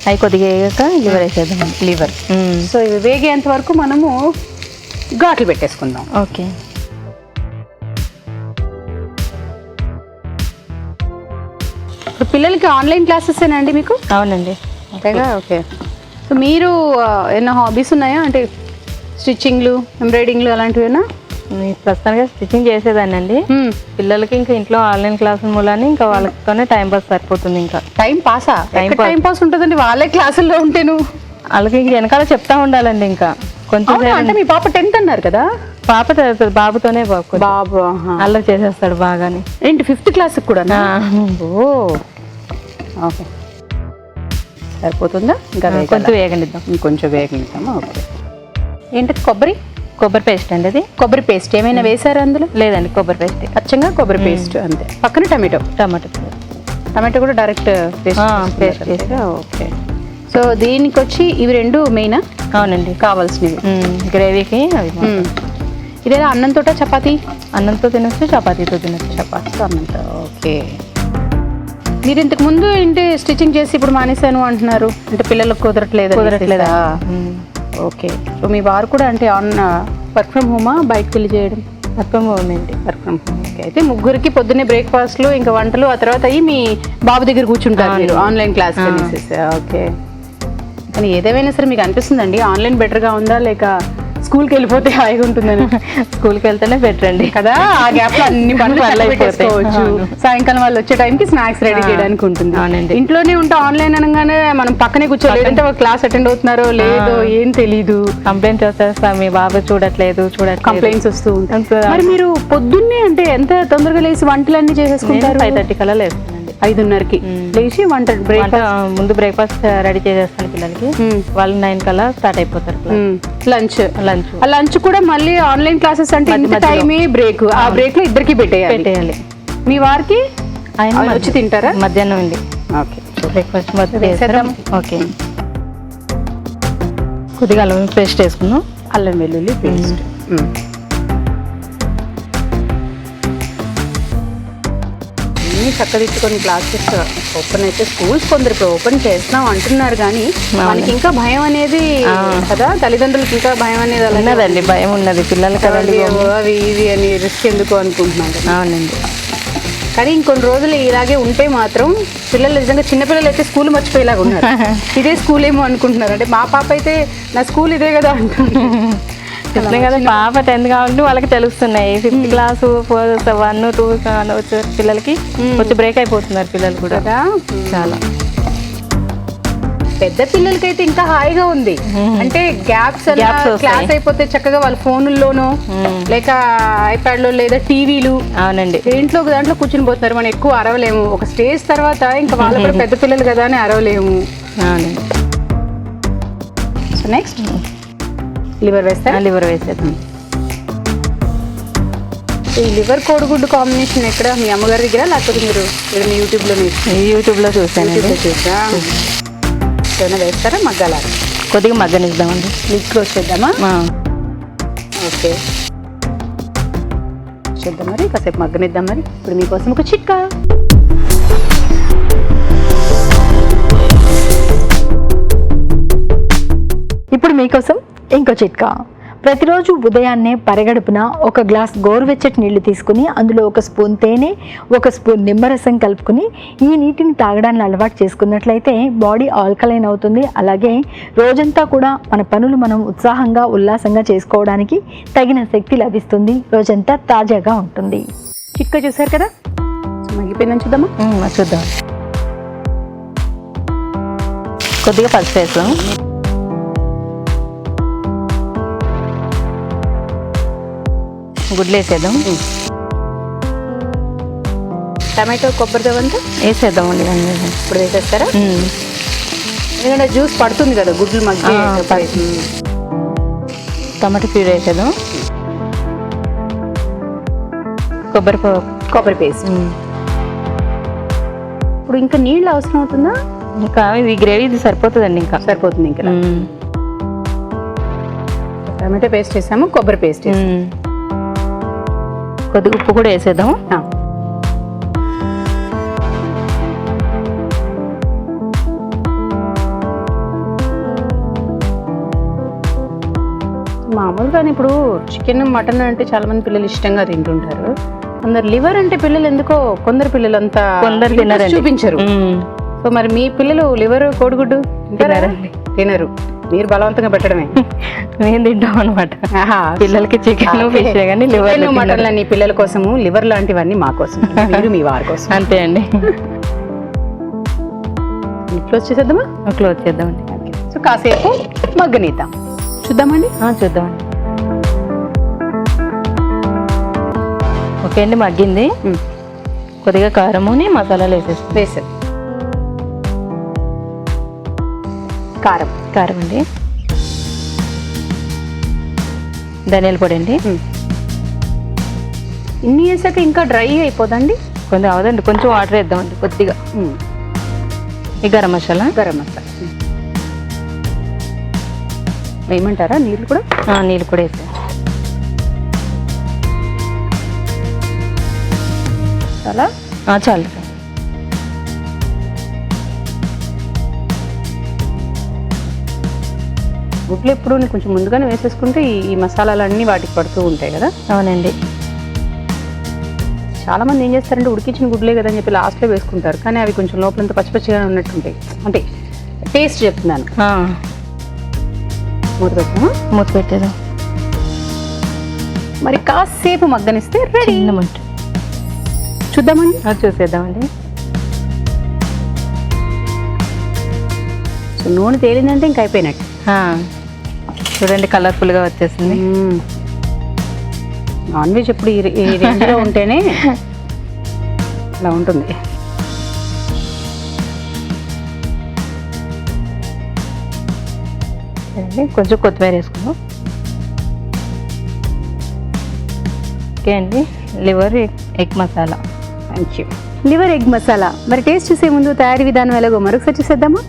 అవి కొద్దిగా వేగాక లివర్ వేసేద్దాం. లివర్. సో ఇవి వేగేంత వరకు మనము ఘాట్లు పెట్టేసుకుందాం. ఓకే. ఇప్పుడు పిల్లలకి ఆన్లైన్ క్లాసెస్ ఏనండి మీకు? అవునండి. అంతేగా. ఓకే. సో మీరు ఏమైనా హాబీస్ ఉన్నాయా? అంటే స్టిచ్చింగ్లు, ఎంబ్రాయిడింగ్లు అలాంటివేనా? ప్రస్తుతానికి స్టిచ్చింగ్ చేసేదాన్ని అండి. పిల్లలకి ఇంకా ఇంట్లో ఆన్లైన్ క్లాసుల మూలాన్ని ఇంకా వాళ్ళతోనే టైం పాస్ సరిపోతుంది. ఇంకా టైం పాస్ ఉంటుందండి వాళ్ళే క్లాసుల్లో ఉంటేను. వాళ్ళకి వెనకాల చెప్తా ఉండాలండి. ఇంకా కొంచెం అంటే మీ పాప 10th అన్నారు కదా? పాప బాబుతోనే బాబు అల్లరి చేసేస్తాడు బాగానే. ఏంటి 5th క్లాస్ కూడా? ఓ ఓకే, సరిపోతుందా? ఇంకా కొంచెం వేగనిద్దాం. ఇంకొంచెం వేగనిద్దామా? ఓకే. ఏంటది? కొబ్బరి పేస్ట్ అండి. అది కొబ్బరి పేస్ట్ ఏమైనా వేసారా అందులో? లేదండి, కొబ్బరి పేస్ట్, అచ్చంగా కొబ్బరి పేస్ట్ అంతే. పక్కన టమాటో కూడా డైరెక్ట్ పేస్ట్ చేసా. ఓకే. సో దీనికి వచ్చి ఇవి 2 మెయినా? అవునండి, కావాల్సినవి గ్రేవీకి. అవి ఇదేనా అన్నంతో చపాతీ? అన్నంతో తినొచ్చు, చపాతీతో తినొచ్చు. చపాతీతో, అన్నంతో. ఓకే. మీరు ఇంతకు ముందు ఏంటి స్టిచ్చింగ్ చేసి ఇప్పుడు మానేశాను అంటున్నారు, అంటే పిల్లలకు కుదరట్లేదా? ఓకే. సో మీ వారు కూడా అంటే ఆన్ వర్క్ ఫ్రమ్ హోమా, బయటకు వెళ్ళి చేయడం? వర్క్ ఫ్రమ్ హోమ్ అండి. Work from home. ఓకే. అయితే ముగ్గురికి పొద్దున్నే బ్రేక్ఫాస్ట్లు ఇంకా వంటలు, ఆ తర్వాత అయ్యి మీ బాబు దగ్గర కూర్చుంటారు మీరు ఆన్లైన్ క్లాస్. ఓకే. కానీ ఏదేమైనా సరే మీకు అనిపిస్తుందండి ఆన్లైన్ బెటర్గా ఉందా లేక స్కూల్కి వెళ్ళిపోతే హాయిగా ఉంటుందని? స్కూల్కి వెళ్తేనే బెటర్ అండి కదా, ఆ గ్యాప్ లో అన్ని పనులు చేసుకోవచ్చు. సాయంకాలం వాళ్ళు వచ్చే టైంకి స్నాక్స్ రెడీ చేయడానికి ఉంటుంది. ఇంట్లోనే ఉంటే ఆన్లైన్ అనగానే మనం పక్కనే కూర్చోలేదంటే వాళ్ళు క్లాస్ అటెండ్ అవుతున్నారో లేదో ఏం తెలీదు. కంప్లైంట్స్ వచ్చేస్తా, మీ బాబు చూడట్లేదు కంప్లైంట్స్ వస్తూ ఉంటాయి. మరి మీరు పొద్దున్నే అంటే ఎంత తొందరగా లేచి వంటలన్నీ చేసేసుకుంటారు? 5:30 కల్లా లేస్తానండి. 5:30కి లేచి వంట ముందు బ్రేక్ఫాస్ట్ రెడీ చేసేస్తాను పిల్లలకి, వాళ్ళు 9 కల్లా స్టార్ట్ అయిపోతారు. లంచ్ కూడా మళ్ళీ ఆన్లైన్ క్లాసెస్ అంటే ఇంత టైమే బ్రేక్, ఆ బ్రేక్ లో ఇద్దరికి పెట్టేయాలి. మీ వారికి ఆయన వచ్చి తింటారా? మధ్యాహ్నం అండి. ఓకే. బ్రేక్ఫాస్ట్ మొత్తం ఓకే. కొద్దిగా అల్లం పేస్ట్ వేసుకున్నాం, అల్లం వెల్లుల్లి పేస్ట్. చక్కదిచ్చుకొని క్లాసెస్ ఓపెన్ అయితే స్కూల్స్ కొందరు ఇప్పుడు ఓపెన్ చేస్తున్నాం అంటున్నారు, కానీ మనకి ఇంకా భయం అనేది కదా, తల్లిదండ్రులకి ఇంకా భయం అనేది ఉన్నదండి. భయం ఉన్నది పిల్లలకి, అవి ఇవి అని రిస్క్ ఎందుకు అనుకుంటున్నాను. అవునండి. కానీ ఇంకొన్ని రోజులు ఇలాగే ఉంటే మాత్రం పిల్లలు నిజంగా చిన్నపిల్లలు అయితే స్కూల్ మర్చిపోయేలాగా ఉన్నారు. ఇదే స్కూల్ ఏమో అనుకుంటున్నారు. అంటే మా పాప అయితే నా స్కూల్ ఇదే కదా అనుకుంటున్నాను కదా. పాప 10th కాబట్టి వాళ్ళకి తెలుస్తున్నాయి. 5th క్లాస్ 4, 1, 2 వచ్చే పిల్లలకి వచ్చి బ్రేక్ అయిపోతున్నారు పిల్లలు కూడా. చాలా పెద్ద పిల్లలకైతే ఇంకా హాయిగా ఉంది. అంటే గ్యాప్స్ క్లాస్ అయిపోతే చక్కగా వాళ్ళ ఫోన్లోనో లేక ఐప్యాడ్ లో లేదా టీవీలు, అవునండి, దాంట్లో కూర్చుని పోతున్నారు. మనం ఎక్కువ అరవలేము. ఒక స్టేజ్ తర్వాత ఇంకా వాళ్ళు కూడా పెద్ద పిల్లలు కదా అని అరవలేము. అవునండి. సో నెక్స్ట్ లివర్ వేస్తారా? లివర్ వేసేద్దాం. ఈ లివర్ కోడిగుడ్డు కాంబినేషన్ ఎక్కడ, మీ అమ్మగారి దగ్గర లేకపోతే మీరు యూట్యూబ్లో చూసాను. చూసా ఏమైనా వేస్తారా? మగ్గాల కొద్దిగా మగ్గనిద్దామండి. లిడ్ క్లోజ్ చేద్దామా? ఓకే చేద్దాం. మరి కాసేపు మగ్గనిద్దాం. మరి ఇప్పుడు మీకోసం ఒక చిట్కా. ఇప్పుడు మీకోసం ఇంకో చిట్కా. ప్రతిరోజు ఉదయాన్నే పరిగడుపున ఒక గ్లాస్ గోరువెచ్చటి నీళ్లు తీసుకుని అందులో 1 స్పూన్ తేనె, 1 స్పూన్ నిమ్మరసం కలుపుకుని ఈ నీటిని తాగడాన్ని అలవాటు చేసుకున్నట్లయితే బాడీ ఆల్కలైన్ అవుతుంది. అలాగే రోజంతా కూడా మన పనులు మనం ఉత్సాహంగా ఉల్లాసంగా చేసుకోవడానికి తగిన శక్తి లభిస్తుంది. రోజంతా తాజాగా ఉంటుంది. చిట్కా చూసారు కదా, మగ్గిపోయిందని చూద్దామా? చూద్దాం. కొద్దిగా పసుపు వేసాం, గుడ్లు వేసేద్దాం, టమాటో కొబ్బరి అంతా వేసేద్దామండి. ఇప్పుడు వేసేస్తారా? ఎందుకంటే జ్యూస్ పడుతుంది కదా గుడ్లు మగ్గి. టమాటో ప్యూరీ వేసేద్దాం, కొబ్బరి పేస్ట్. ఇప్పుడు ఇంకా నీళ్ళు అవసరం అవుతుందా? ఇంకా ఇది గ్రేవీ ఇది సరిపోతుందండి. ఇంకా సరిపోతుంది. ఇంకా టమాటో పేస్ట్ వేసాము, కొబ్బరి పేస్ట్ వేసాము, కొద్దిగా ఉప్పు కూడా వేసేద్దాం. మామూలుగానే ఇప్పుడు చికెన్ మటన్ అంటే చాలా మంది పిల్లలు ఇష్టంగా తింటుంటారు. కొందరు లివర్ అంటే పిల్లలు ఎందుకో కొందరు పిల్లలు అంతా చూపించరు. సో మరి మీ పిల్లలు లివర్ కోడిగుడ్డు తినరు, మీరు బలవంతంగా పెట్టడమే. మేము తింటాం అనమాట. పిల్లలకి చికెన్ ఫిష్ కానీ లివర్ మటన్లని పిల్లల కోసము, లివర్ లాంటివన్నీ మా కోసం, మీరు మీ వారి కోసం. అంతే అండి. క్లోజ్ చేసేద్దామా? క్లోజ్ చేద్దామండి. సో కాసేపు మగ్గనిద్దాం. చూద్దామండి. చూద్దామండి. ఓకే అండి, మగ్గింది. కొద్దిగా కారముని మసాలాలు వేసేస్తాం. కారం అండి, ధనియాల పొడి అండి. ఇన్ని వేసాక ఇంకా డ్రై అయిపోదండి? కొంచెం అవదండి, కొంచెం వాటర్ వేద్దామండి కొద్దిగా. ఈ గరం మసాలా వేయమంటారా? నీళ్ళు కూడా? నీళ్ళు కూడా వేసాను. చాలా చాలు. గుడ్లు ఎప్పుడు కొంచెం ముందుగానే వేసేసుకుంటే ఈ మసాలాలన్నీ వాటికి పడుతూ ఉంటాయి కదా. అవునండి. చాలా మంది ఏం చేస్తారంటే ఉడికించిన గుడ్లే కదా అని చెప్పి లాస్ట్లో వేసుకుంటారు, కానీ అవి కొంచెం లోపలంతా పచ్చిపచ్చిగా ఉన్నట్టుంటాయి. అంటే టేస్ట్ చెప్తున్నాను. మూత పెట్టేదా మరి కాసేపు మగ్గనిస్తే రెడీ. చూద్దామండి, చూసేద్దామండి. సో నూనె తేలిందంటే ఇంక అయిపోయినట్టు. చూడండి కలర్ఫుల్గా వచ్చేసింది. నాన్ వెజ్ ఎప్పుడు ఈ రేంజ్లో ఉంటేనే అలా ఉంటుంది. కొంచెం కొత్తిమీర వేసుకుందాం. ఓకే అండి, liver egg masala. Thank you. Liver egg masala. మరి టేస్ట్ చూసే ముందు తయారీ విధానం ఎలాగో మరొకసారి చూసేద్దామా.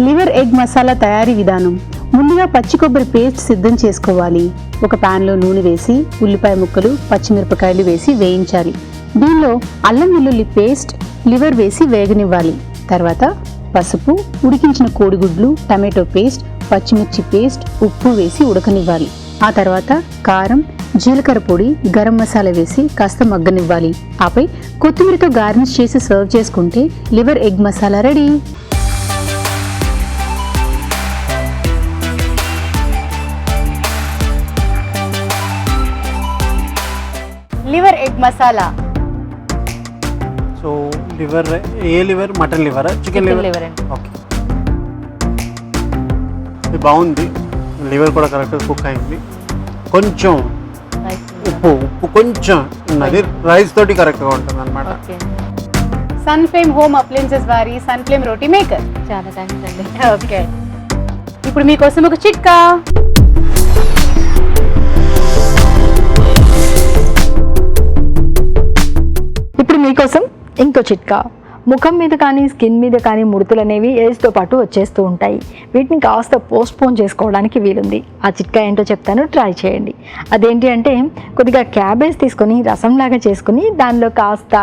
లివర్ ఎగ్ మసాలా తయారీ విధానం. ముందుగా పచ్చి కొబ్బరి పేస్ట్ సిద్ధం చేసుకోవాలి. ఒక ప్యాన్లో నూనె వేసి ఉల్లిపాయ ముక్కలు, పచ్చిమిరపకాయలు వేసి వేయించాలి. దీనిలో అల్లం వెల్లుల్లి పేస్ట్, లివర్ వేసి వేగనివ్వాలి. తర్వాత పసుపు, ఉడికించిన కోడిగుడ్లు, టమాటో పేస్ట్, పచ్చిమిర్చి పేస్ట్, ఉప్పు వేసి ఉడకనివ్వాలి. ఆ తర్వాత కారం, జీలకర్ర పొడి, గరం మసాలా వేసి కాస్త మగ్గనివ్వాలి. ఆపై కొత్తిమీరతో గార్నిష్ చేసి సర్వ్ చేసుకుంటే liver egg masala ready. Liver egg masala. So liver, ఏ లివర్? మటన్ లివరా, చికెన్ లివర్? ఓకే, ఇది బాగుంది. లివర్ కూడా కరెక్ట్గా కుక్ అయింది. కొంచెం ఉప్పు కొంచెం ఉన్నది, రైస్ తోటి కరెక్ట్గా ఉంటుంది అనమాట. సన్ ఫ్లేమ్ హోమ్ అప్లయన్సెస్ వారి సన్ ఫ్లేమ్ రోటీ మేకర్. చాలా థ్యాంక్స్ అండి. ఓకే, ఇప్పుడు మీకోసం ఒక చిట్కా. ఇప్పుడు మీకోసం ఇంకో చిట్కా. ముఖం మీద కానీ స్కిన్ మీద కానీ ముడతలు అనేవి ఏజ్తో పాటు వచ్చేస్తూ ఉంటాయి. వీటిని కాస్త పోస్ట్పోన్ చేసుకోవడానికి వీలుంది. ఆ చిట్కా ఏంటో చెప్తాను, ట్రై చేయండి. అదేంటి అంటే కొద్దిగా క్యాబేజ్ తీసుకొని రసంలాగా చేసుకుని దానిలో కాస్త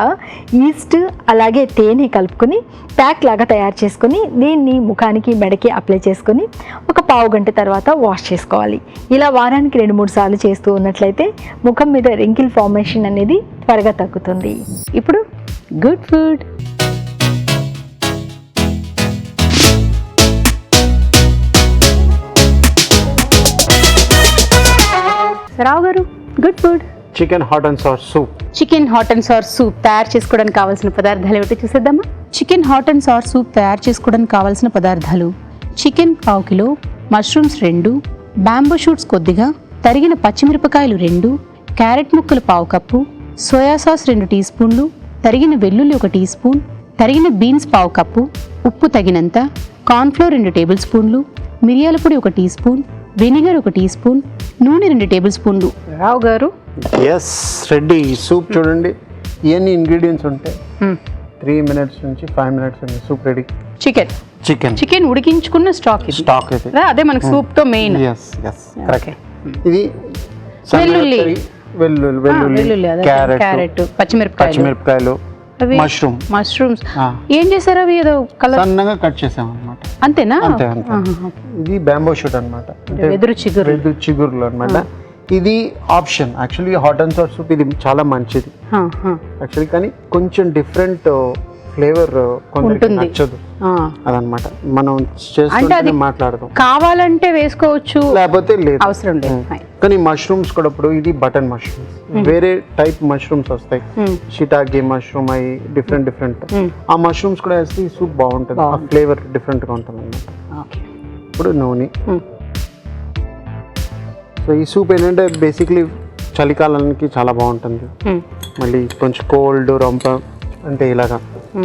ఈస్ట్ అలాగే తేనె కలుపుకొని ప్యాక్ లాగా తయారు చేసుకొని దీన్ని ముఖానికి మెడకి అప్లై చేసుకొని ఒక పావు గంట తర్వాత వాష్ చేసుకోవాలి. ఇలా వారానికి 2-3 సార్లు చేస్తూ ఉన్నట్లయితే ముఖం మీద రింకిల్ ఫార్మేషన్ అనేది త్వరగా తగ్గుతుంది. ఇప్పుడు good food. Rao garu, good food. Chicken hot and sauce soup. Chicken hot and sour soup తయారు చేసుకోవడానికి కావాల్సిన పదార్థాలు ఏమిటో చూసేద్దామా. Chicken hot and sour soup తయారు చేసుకోవడానికి కావాల్సిన పదార్థాలు: chicken 1/2 kilo, mushrooms 2, bamboo shoots కొద్దిగా, తరిగిన పచ్చిమిరపకాయలు 2, క్యారెట్ ముక్కలు 1/2 కప్పు, సోయా సాస్ 2 టీ స్పూన్లు, తరిగిన వెల్లుల్లి 1 టీ స్పూన్, తరిగిన బీన్స్ 1/2 కప్పు, ఉప్పు తగినంత, కార్న్ఫ్లోర్ 2 టేబుల్ స్పూన్లు, మిరియాల పొడి 1 teaspoon, vinegar 1 teaspoon, నూనె 2 టేబుల్ స్పూన్లు. రావు గారు, ఎస్ రెడీ. సూప్ చూడండి, ఇవన్నీ ఇంగ్రీడియంట్స్ ఉంటాయి. 3 minutes నుంచి 5 minutes ఉంది సూప్ రెడీ. చికెన్ ఉడికించుకున్న స్టాక్ ఇది. అదే మనకి సూప్ తో మెయిన్. కరెక్ట్. ఇది వెల్లుల్లి, క్యారెట్, పచ్చిమిరపకాయలు, మష్రూమ్స్. ఏం చేశారు అవి? ఏదో కలర్ సన్నగా కట్ చేసాం అన్నమాట. అంతేనా? అంతే. ఇది బ్యాంబో షూట్ అన్నమాట, వెదురు చిగురులు అన్నమాట. ఇది option. Actually hot and sauce soup ఇది చాలా మంచిది యాక్చువల్లీ, కానీ కొంచెం డిఫరెంట్ ఫ్లేవర్ కొంచెం నచ్చదు అదనమాట. మనం చేస్తుంటే మాట్లాడదాం, కావాలంటే వేసుకోవచ్చు, లేకపోతే లేదు, అవసరం లేదు. కానీ మష్రూమ్స్ కూడా ఇప్పుడు ఇది బటన్ మష్రూమ్స్, వేరే టైప్ మష్రూమ్స్ వస్తాయి, షిటాకి మష్రూమ్ అయి డిఫరెంట్. ఆ మష్రూమ్స్ కూడా వేస్తే ఈ సూప్ బాగుంటుంది, ఆ ఫ్లేవర్ డిఫరెంట్ గా ఉంటుంది అన్నమాట. ఇప్పుడు నూనె. సో ఈ సూప్ ఏంటంటే బేసిక్లీ చలికాలానికి చాలా బాగుంటుంది. మళ్ళీ కొంచెం కోల్డ్ రొంప అంటే ఇలాగా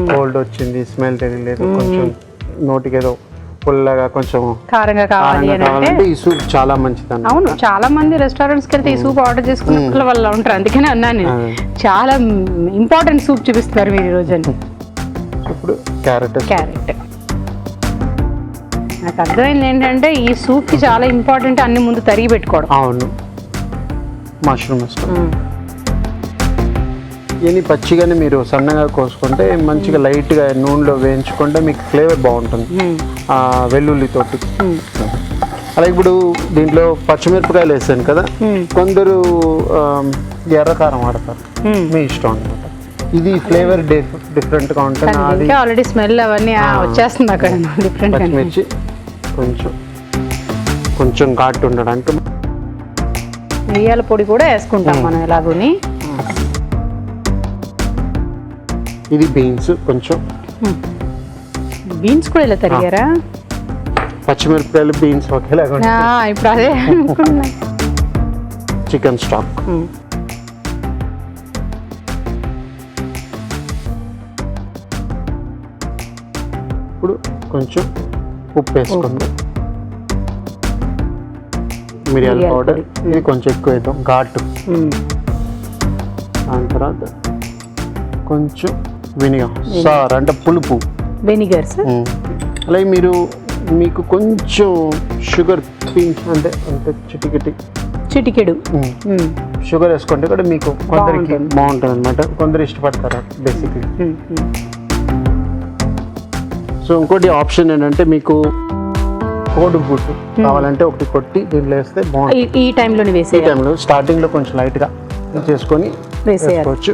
కోల్డ్ వచ్చింది, స్మెల్ తెలియలేదు, కొంచెం నోటికి ఏదో పుల్లగా కొంచెం కారంగా కావాలంటే ఈ సూప్ చాలా మంచిది అన్న. అవును, చాలా మంది రెస్టారెంట్స్ కి వెళ్తే ఈ సూప్ ఆర్డర్ చేసుకున్న వాళ్ళు ఉంటారు, అందుకనే అన్నాను. చాలా ఇంపార్టెంట్ సూప్ చూపిస్తున్నారు మీరు ఈ రోజు. ఇప్పుడు క్యారెట్ నాకు అర్థమైంది ఏంటంటే ఈ సూప్ కి చాలా ఇంపార్టెంట్ అన్ని ముందు తరిగి పెట్టుకోవడం. అవును, మష్రూమ్ ఇవన్నీ పచ్చిగానే మీరు సన్నగా కోసుకుంటే మంచిగా లైట్గా నూనెలో వేయించుకుంటే మీకు ఫ్లేవర్ బాగుంటుంది వెల్లుల్లితోటి. అలా ఇప్పుడు దీంట్లో పచ్చిమిరపకాయలు వేసాను కదా, కొందరు ఎర్రకారం వాడతారు, మీ ఇష్టం అనమాట. ఇది ఫ్లేవర్ డిఫరెంట్గా ఉంటుంది. అది ఆల్రెడీ స్మెల్ అవన్నీ వచ్చేస్తుంది అక్కడ డిఫరెంట్. పచ్చిమిర్చి కొంచెం ఘాటు ఉండడానికి మిరియాల పొడి కూడా వేసుకుంటాం మనం ఎలాగోని. ఇది బీన్స్, కొంచెం బీన్స్ కూడా ఇలా తరిగారా? పచ్చిమిరపకాయలు బీన్స్ ఒకేలాగా ఇప్పుడు అదే అనుకున్నా. చికెన్ స్టాక్, ఇప్పుడు కొంచెం ఉప్పు వేసుకుందాం, మిరియాల పౌడర్ ఇది కొంచెం ఎక్కువ వేద్దాం ఘాటు. దాని తర్వాత కొంచెం వినిగర్, సార్ అంటే పులుపు, వెనిగర్ సార్. అలాగే మీకు కొంచెం షుగర్ పించ్ అంటే చిటికెడు షుగర్ వేసుకుంటే కూడా మీకు కొందరికి బాగుంటుంది అనమాట, కొందరు ఇష్టపడతారు బేసిక్లీ. సో ఇంకోటి ఆప్షన్ ఏంటంటే మీకు కోడిగుడ్డు కావాలంటే ఒకటి కొట్టి దీంట్లో వేస్తే బాగుంటుంది. ఈ టైంలోనే వేసే టైంలో స్టార్టింగ్లో కొంచెం లైట్గా చేసుకొని వేసుకోవచ్చు.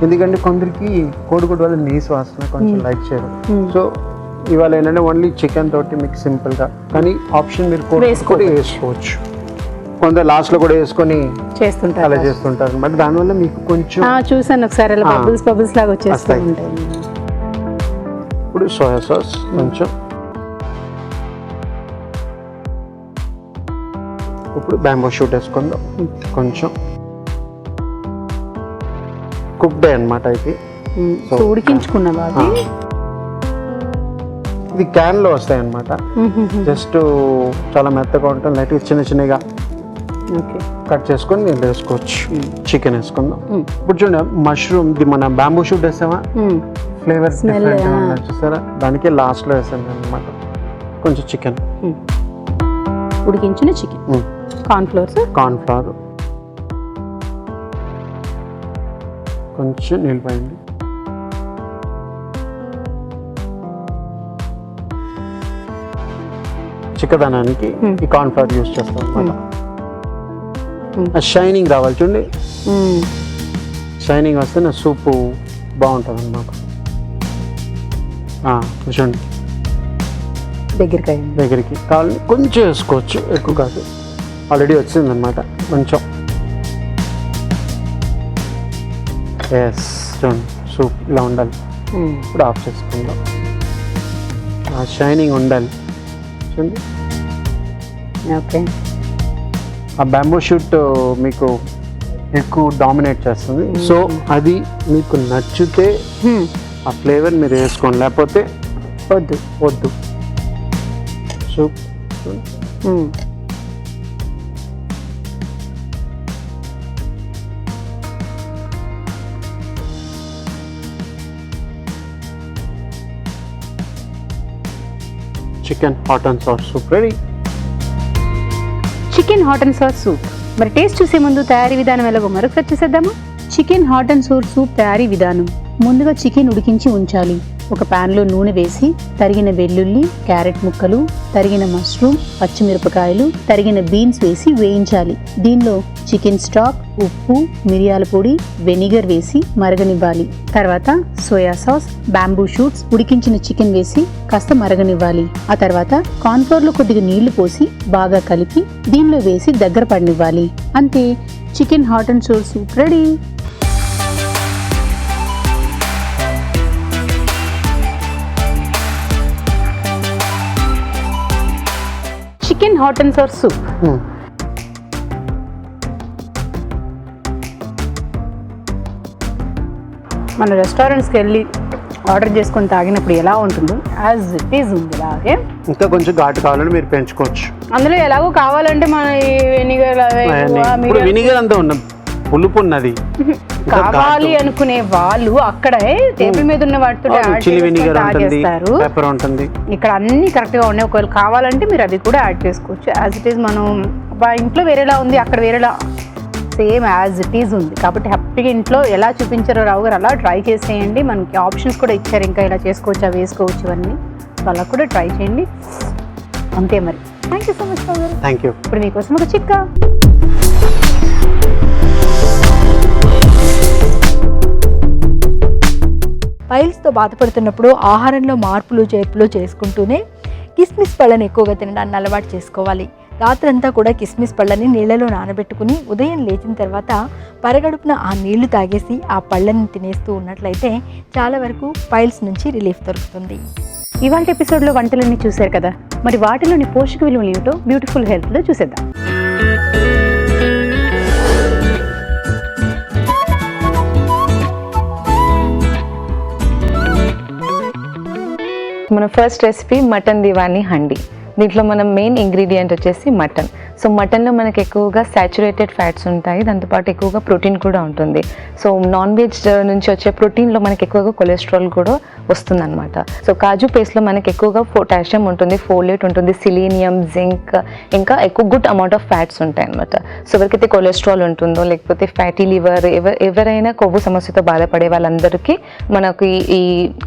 ఎందుకంటే కొందరికి కోడిగుడ్డు వల్ల నీసు వాసన కొంచెం లైక్ చేయరు. సో ఇవాళ ఏంటంటే ఓన్లీ చికెన్ తోటి మీకు సింపుల్గా, కానీ ఆప్షన్ మీరు కూడా వేసుకోవచ్చు. కొందరు లాస్ట్లో కూడా వేసుకొని చేస్తుంటారు, అలా చేస్తుంటారు అనమాట. దానివల్ల మీకు కొంచెం చూసాను ఒకసారి అలా బబుల్స్ లాగా వచ్చేస్తాయి. ఇప్పుడు సోయా సాస్ కొంచెం, ఇప్పుడు బ్యాంబో షూట్ వేసుకుందాం కొంచెం. కుక్డ్ అనమాట ఇది, ఉడికించుకున్నా. ఇది క్యాన్లో వస్తాయి అనమాట, జస్ట్ చాలా మెత్తగా ఉంటుంది, లైట్గా చిన్నగా కట్ చేసుకొని నేను వేసుకోవచ్చు. చికెన్ వేసుకుందాం. ఇప్పుడు చూడండి మష్రూమ్, ఇది మన బ్యాంబూ షూట్ వేసామా, ఫ్లేవర్ డిఫరెంట్ చూసారా, దానికి లాస్ట్లో వేసాను అనమాట. కొంచెం చికెన్, ఉడికించిన చికెన్, కార్న్ఫ్లవర్ కొంచెం నీళ్ళు పోయండి. చిక్కదనానికి ఈ కార్న్ఫ్లవర్ యూస్ చేస్తాం అనమాట. షైనింగ్ రావాలి చూడండి, షైనింగ్ వస్తే నా సూపు బాగుంటుంది అన్నమాట. చూడండి దగ్గరికి కావాలి కొంచెం వేసుకోవచ్చు, ఎక్కువ కాదు, ఆల్రెడీ వచ్చింది అనమాట కొంచెం. ఎస్ చూడండి సూప్ ఇలా ఉండాలి. ఇప్పుడు ఆఫ్ చేసుకుందాం. షైనింగ్ ఉండాలి చూడండి. ఓకే, ఆ బ్యాంబూ షూట్ మీకు ఎక్కువ డామినేట్ చేస్తుంది. సో అది మీకు నచ్చితే ఆ ఫ్లేవర్ మీరు వేసుకోండి, లేకపోతే వద్దు. Soup chicken hot and sauce soup ready. Chicken hot and sauce soup. మరి టేస్ట్ చూసే ముందు తయారీ విధానం ఎలాగో మరొకసారి చూసేద్దామా. Chicken hot and sour soup తయారీ విధానం. ముందుగా చికెన్ ఉడికించి ఉంచాలి. ఒక ప్యాన్లో నూనె వేసి తరిగిన వెల్లుల్లి, క్యారెట్ ముక్కలు, తరిగిన మష్రూమ్, పచ్చిమిరపకాయలు, తరిగిన బీన్స్ వేసి వేయించాలి. దీనిలో చికెన్ స్టాక్, ఉప్పు, మిరియాల పొడి, వెనిగర్ వేసి మరగనివ్వాలి. తర్వాత సోయా సాస్, బ్యాంబూ షూట్స్, ఉడికించిన చికెన్ వేసి కాస్త మరగనివ్వాలి. ఆ తర్వాత కార్న్ఫ్లోర్లో కొద్దిగా నీళ్లు పోసి బాగా కలిపి దీనిలో వేసి దగ్గర పడనివ్వాలి. అంతే, chicken hot and sour soup ready. Chicken hot and sour soup. మన రెస్టారెంట్స్కి వెళ్ళి ఆర్డర్ చేసుకొని తాగినప్పుడు ఎలా ఉంటుందో యాజ్ ఇట్ ఈజ్ ఉంది. అలాగే ఇంకా కొంచెం ఘాటు కావాలంటే మీరు పెంచుకోవచ్చు. అందులో ఎలాగో కావాలంటే మన వినిగర్ అంతా ఉన్నది, పులుపు ఉన్నది కావాలి అనుకునే వాళ్ళు అక్కడే టేబుల్ మీద ఉన్న వాటితో తాగేస్తారు. ఇక్కడ అన్ని కరెక్ట్ గా ఉన్నాయి. ఒకవేళ కావాలంటే మీరు అవి కూడా యాడ్ చేసుకోవచ్చు. యాజ్ ఇట్ ఈజ్ మనం ఇంట్లో వేరేలా ఉంది, అక్కడ వేరేలా సేమ్ యాజ్ ఇట్ ఈజ్ ఉంది. కాబట్టి హ్యాపీగా ఇంట్లో ఎలా చూపించారో రావు గారు అలా ట్రై చేసేయండి. మనకి ఆప్షన్స్ కూడా ఇచ్చారు, ఇంకా ఇలా చేసుకోవచ్చు, అవి వేసుకోవచ్చు, ఇవన్నీ అలా కూడా ట్రై చేయండి. అంతే మరి. థ్యాంక్ యూ సో మచ్ బాబు గారు. Thank you. ఇప్పుడు మీకోసం ఒక చిట్కా. పైల్స్తో బాధపడుతున్నప్పుడు ఆహారంలో మార్పులు చేర్పులు చేసుకుంటూనే కిస్మిస్ పళ్ళని ఎక్కువగా తినడాన్ని అలవాటు చేసుకోవాలి. రాత్రంతా కూడా కిస్మిస్ పళ్ళని నీళ్ళలో నానబెట్టుకుని ఉదయం లేచిన తర్వాత పరగడుపున ఆ నీళ్లు తాగేసి ఆ పళ్ళని తినేస్తూ ఉన్నట్లయితే చాలా వరకు పైల్స్ నుంచి రిలీఫ్ దొరుకుతుంది. ఇవాళ ఎపిసోడ్లో వంటలన్నీ చూశారు కదా, మరి వాటిలోని పోషక విలువలు ఏమిటో బ్యూటిఫుల్ హెల్త్లో చూసేద్దాం. మన first recipe mutton Diwani handi. దీంట్లో మనం మెయిన్ ఇంగ్రీడియంట్ వచ్చేసి మటన్. సో మటన్లో మనకి ఎక్కువగా సాచురేటెడ్ ఫ్యాట్స్ ఉంటాయి, దాంతోపాటు ఎక్కువగా ప్రోటీన్ కూడా ఉంటుంది. సో నాన్ వెజ్ నుంచి వచ్చే ప్రోటీన్లో మనకి ఎక్కువగా కొలెస్ట్రాల్ కూడా వస్తుందన్నమాట. సో కాజు పేస్ట్లో మనకి ఎక్కువగా పొటాషియం ఉంటుంది, ఫోలేట్ ఉంటుంది, సిలీనియం, జింక్, ఇంకా ఎక్కువ గుడ్ అమౌంట్ ఆఫ్ ఫ్యాట్స్ ఉంటాయి అనమాట. సో ఎవరికైతే కొలెస్ట్రాల్ ఉంటుందో లేకపోతే ఫ్యాటీ లివర్, ఎవరైనా కొవ్వు సమస్యతో బాధపడే వాళ్ళందరికీ మనకి ఈ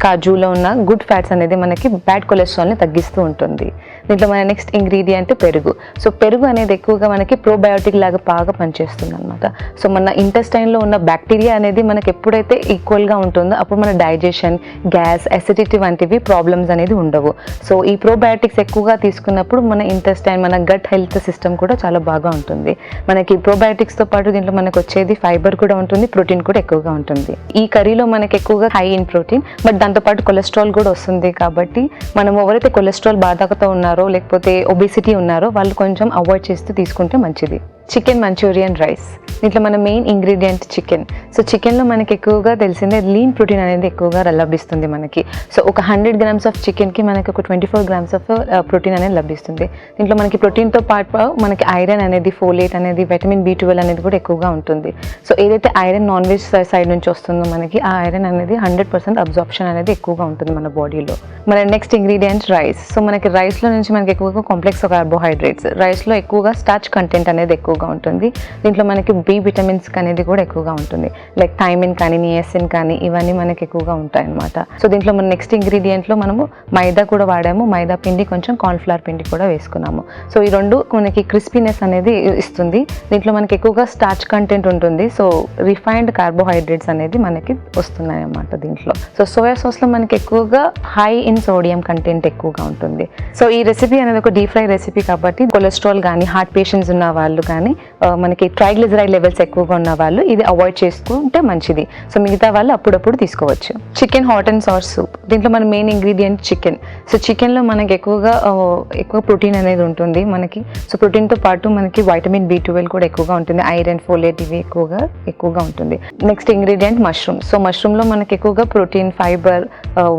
కాజులో ఉన్న గుడ్ ఫ్యాట్స్ అనేది మనకి బ్యాడ్ కొలెస్ట్రాల్ని తగ్గిస్తూ ఉంటుంది. దీంట్లో మన నెక్స్ట్ ఇంగ్రీడియంట్ పెరుగు. సో పెరుగు అనేది ఎక్కువగా మనకి ప్రోబయోటిక్ లాగా బాగా పనిచేస్తుంది అనమాట. సో మన ఇంటెస్టైన్లో ఉన్న బ్యాక్టీరియా అనేది మనకి ఎప్పుడైతే ఈక్వల్గా ఉంటుందో అప్పుడు మన డైజెషన్, గ్యాస్, అసిడిటీ వంటివి ప్రాబ్లమ్స్ అనేది ఉండవు. సో ఈ ప్రోబయోటిక్స్ ఎక్కువగా తీసుకున్నప్పుడు మన ఇంటెస్టైన్, మన గట్ హెల్త్ సిస్టమ్ కూడా చాలా బాగా ఉంటుంది. మనకి ప్రోబయోటిక్స్తో పాటు దీంట్లో మనకు వచ్చేది ఫైబర్ కూడా ఉంటుంది, ప్రోటీన్ కూడా ఎక్కువగా ఉంటుంది. ఈ కర్రీలో మనకి ఎక్కువగా హై ఇన్ ప్రోటీన్, బట్ దాంతోపాటు కొలెస్ట్రాల్ కూడా వస్తుంది. కాబట్టి మనం ఎవరైతే కొలెస్ట్రాల్ బాధతో ఉన్నారో లేకపోతే ఒబేసిటీ ఉన్నారో వాళ్ళు కొంచెం అవాయిడ్ చేస్తూ తీసుకుంటే మంచిది. Chicken Manchurian rice. దీంట్లో మన మెయిన్ ఇంగ్రీడియంట్ చికెన్. సో చికెన్లో మనకి ఎక్కువగా తెలిసిందే లీన్ ప్రోటీన్ అనేది ఎక్కువగా లభిస్తుంది మనకి. సో ఒక 100 grams ఆఫ్ చికెన్కి మనకి ఒక 24 grams ఆఫ్ ప్రోటీన్ అనేది లభిస్తుంది. దీంట్లో మనకి ప్రోటీన్తో పాటు మనకి ఐరన్ అనేది, ఫోలేట్ అనేది, విటమిన్ B12 అనేది కూడా ఎక్కువగా ఉంటుంది. సో ఏదైతే ఐరన్ నాన్ వెజ్ సైడ్ నుంచి వస్తుందో మనకి ఆ ఐరన్ అనేది 100% అబ్జార్ప్షన్ అనేది ఎక్కువగా ఉంటుంది మన బాడీలో. మన నెక్స్ట్ ఇంగ్రీడియంట్ రైస్. సో మనకి రైస్లో నుంచి మనకి ఎక్కువగా కాంప్లెక్స్ కార్బోహైడ్రేట్స్, రైస్లో ఎక్కువగా స్టార్చ్ కంటెంట్ అనేది ఎక్కువగా ఉంటుంది. దీంట్లో మనకి బి విటమిన్స్ అనేది కూడా ఎక్కువగా ఉంటుంది, లైక్ థైమిన్ కానీ, నియాసిన్ కానీ, ఇవన్నీ మనకి ఎక్కువగా ఉంటాయి అన్నమాట. సో దీంట్లో మన నెక్స్ట్ ఇంగ్రీడియంట్లో మనము మైదా కూడా వాడాము, మైదా పిండి, కొంచెం కార్న్ఫ్లవర్ పిండి కూడా వేసుకున్నాము. సో ఈ రెండు మనకి క్రిస్పీనెస్ అనేది ఇస్తుంది. దీంట్లో మనకి ఎక్కువగా స్టార్చ్ కంటెంట్ ఉంటుంది, సో రిఫైన్డ్ కార్బోహైడ్రేట్స్ అనేది మనకి వస్తున్నాయి అన్నమాట దీంట్లో. సో సోయా సాస్లో మనకి ఎక్కువగా హై ఇన్ సోడియం కంటెంట్ ఎక్కువగా ఉంటుంది. సో ఈ రెసిపీ అనేది ఒక డీప్ ఫ్రై రెసిపీ కాబట్టి కొలెస్ట్రాల్ కానీ, హార్ట్ పేషెంట్స్ ఉన్న వాళ్ళు కానీ, మనకి ట్రైగ్లిజరైడ్ లెవెల్స్ ఎక్కువగా ఉన్న వాళ్ళు ఇది అవాయిడ్ చేసుకుంటే మంచిది. సో మిగతా వాళ్ళు అప్పుడప్పుడు తీసుకోవచ్చు. Chicken hot and sauce soup. దీంట్లో మన మెయిన్ ఇంగ్రీడియంట్ చికెన్. సో చికెన్లో మనకి ఎక్కువ ప్రోటీన్ అనేది ఉంటుంది మనకి. సో ప్రోటీన్తో పాటు మనకి వైటమిన్ B12 కూడా ఎక్కువగా ఉంటుంది, ఐరన్, ఫోలేట్ ఇవి ఎక్కువగా ఉంటుంది. Next ingredient mushroom. సో మష్రూమ్లో మనకి ఎక్కువగా ప్రోటీన్, ఫైబర్,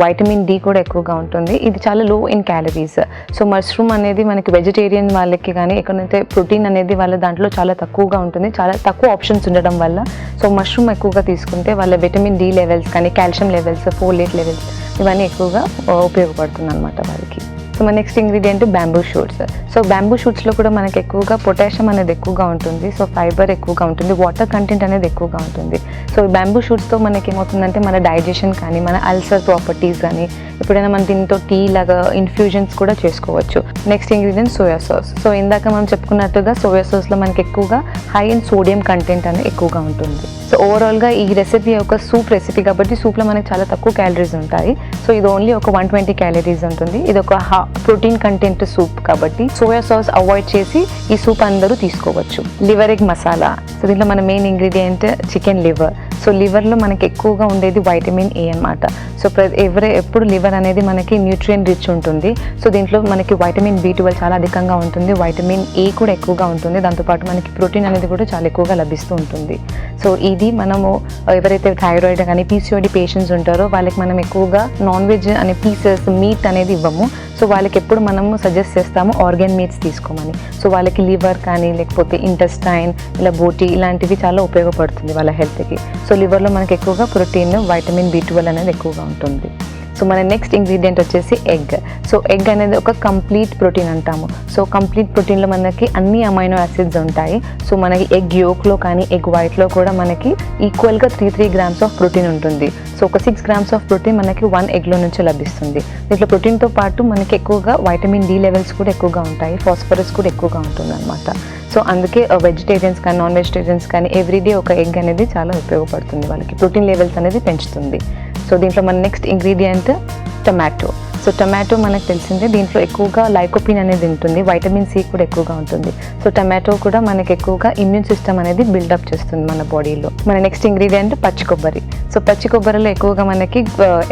వైటమిన్ D కూడా ఎక్కువగా ఉంటుంది. ఇది చాలా లో ఇన్ క్యాలరీస్. సో మష్రూమ్ అనేది మనకి వెజిటేరియన్ వాళ్ళకి కానీ ఎక్కడైతే ప్రోటీన్ అనేది వాళ్ళ దాంట్లో చాలా తక్కువగా ఉంటుంది, చాలా తక్కువ ఆప్షన్స్ ఉండడం వల్ల సో మష్రూమ్ ఎక్కువగా తీసుకుంటే వాళ్ళ విటమిన్ D లెవెల్స్ కానీ, కాల్షియం లెవెల్స్, ఫోలేట్ లెవెల్స్ ఇవన్నీ ఎక్కువగా ఉపయోగపడుతుంది అనమాట వాళ్ళకి. సో మన next ingredient bamboo shoots. So bamboo షూట్స్లో కూడా మనకి ఎక్కువగా పొటాషియం అనేది ఎక్కువగా ఉంటుంది, సో ఫైబర్ ఎక్కువగా ఉంటుంది, వాటర్ కంటెంట్ అనేది ఎక్కువగా ఉంటుంది. సో బ్యాంబూ షూట్స్తో మనకి ఏమవుతుందంటే మన డైజెషన్ కానీ, మన అల్సర్ ప్రాపర్టీస్ కానీ, ఎప్పుడైనా మనం దీంతో టీ లాగా ఇన్ఫ్యూజన్స్ కూడా చేసుకోవచ్చు. Next ingredient soya sauce. So ఇందాక మనం చెప్పుకున్నట్టుగా సోయా సాస్లో మనకి ఎక్కువగా హై ఇన్ సోడియం కంటెంట్ అనేది ఎక్కువగా ఉంటుంది. సో ఓవరాల్గా ఈ రెసిపీ ఒక సూప్ రెసిపీ కాబట్టి సూప్లో మనకి చాలా తక్కువ క్యాలరీస్ ఉంటాయి. సో ఇది ఓన్లీ ఒక 120 క్యాలరీస్ ఉంటుంది. ఇది ఒక ప్రోటీన్ కంటెంట్ సూప్ కాబట్టి సోయా సాస్ అవాయిడ్ చేసి ఈ సూప్ అందరూ తీసుకోవచ్చు. Liver egg masala. సో దీంట్లో మన main ingredient chicken liver. So లివర్లో మనకి ఎక్కువగా ఉండేది వైటమిన్ A అన్నమాట. సో ఎప్పుడు లివర్ అనేది మనకి న్యూట్రియన్ రిచ్ ఉంటుంది. సో దీంట్లో మనకి వైటమిన్ B12 చాలా అధికంగా ఉంటుంది, వైటమిన్ A కూడా ఎక్కువగా ఉంటుంది, దాంతోపాటు మనకి ప్రోటీన్ అనేది కూడా చాలా ఎక్కువగా లభిస్తూ ఉంటుంది. సో ఇది మనము ఎవరైతే థైరాయిడ్ కానీ PCOD పేషెంట్స్ ఉంటారో వాళ్ళకి మనం ఎక్కువగా నాన్ వెజ్ అనే పీసెస్, మీట్ అనేది ఇవ్వము. సో వాళ్ళకి ఎప్పుడు మనము సజెస్ట్ చేస్తాము ఆర్గాన్ మీట్స్ తీసుకోమని. సో వాళ్ళకి లివర్ కానీ లేకపోతే ఇంటెస్టైన్, ఇలా బోటీ ఇలాంటివి చాలా ఉపయోగపడుతుంది వాళ్ళ హెల్త్కి. సో లివర్లో మనకి ఎక్కువగా ప్రోటీన్, వైటమిన్ B12 అనేది ఎక్కువగా ఉంటుంది. సో మన నెక్స్ట్ ఇంగ్రీడియంట్ వచ్చేసి ఎగ్. సో ఎగ్ అనేది ఒక కంప్లీట్ ప్రోటీన్ అంటాము. సో కంప్లీట్ ప్రోటీన్లో మనకి అన్ని అమైనో యాసిడ్స్ ఉంటాయి. సో మనకి ఎగ్ యోక్లో కానీ ఎగ్ వైట్లో కూడా మనకి ఈక్వల్గా 3 grams ఆఫ్ ప్రోటీన్ ఉంటుంది. సో ఒక 6 grams ఆఫ్ ప్రోటీన్ మనకి 1 ఎగ్లో నుంచి లభిస్తుంది. దీంట్లో ప్రోటీన్తో పాటు మనకి ఎక్కువగా వైటమిన్ డి లెవెల్స్ కూడా ఎక్కువగా ఉంటాయి, ఫాస్ఫరస్ కూడా ఎక్కువగా ఉంటుంది అనమాట. సో అందుకే వెజిటేరియన్స్ కానీ నాన్ వెజిటేరియన్స్ కానీ ఎవ్రీడే ఒక ఎగ్ అనేది చాలా ఉపయోగపడుతుంది, వాళ్ళకి ప్రోటీన్ లెవెల్స్ అనేది పెంచుతుంది. సో దీంట్లో మన next ingredient tomato. So tomato మనకు తెలిసిందే, దీంట్లో ఎక్కువగా లైకోపిన్ అనేది ఉంటుంది, వైటమిన్ సి కూడా ఎక్కువగా ఉంటుంది. సో టొమాటో కూడా మనకి ఎక్కువగా ఇమ్యూన్ సిస్టమ్ అనేది బిల్డప్ చేస్తుంది మన బాడీలో. మన నెక్స్ట్ ఇంగ్రీడియంట్ పచ్చి కొబ్బరి. సో పచ్చి కొబ్బరిలో ఎక్కువగా మనకి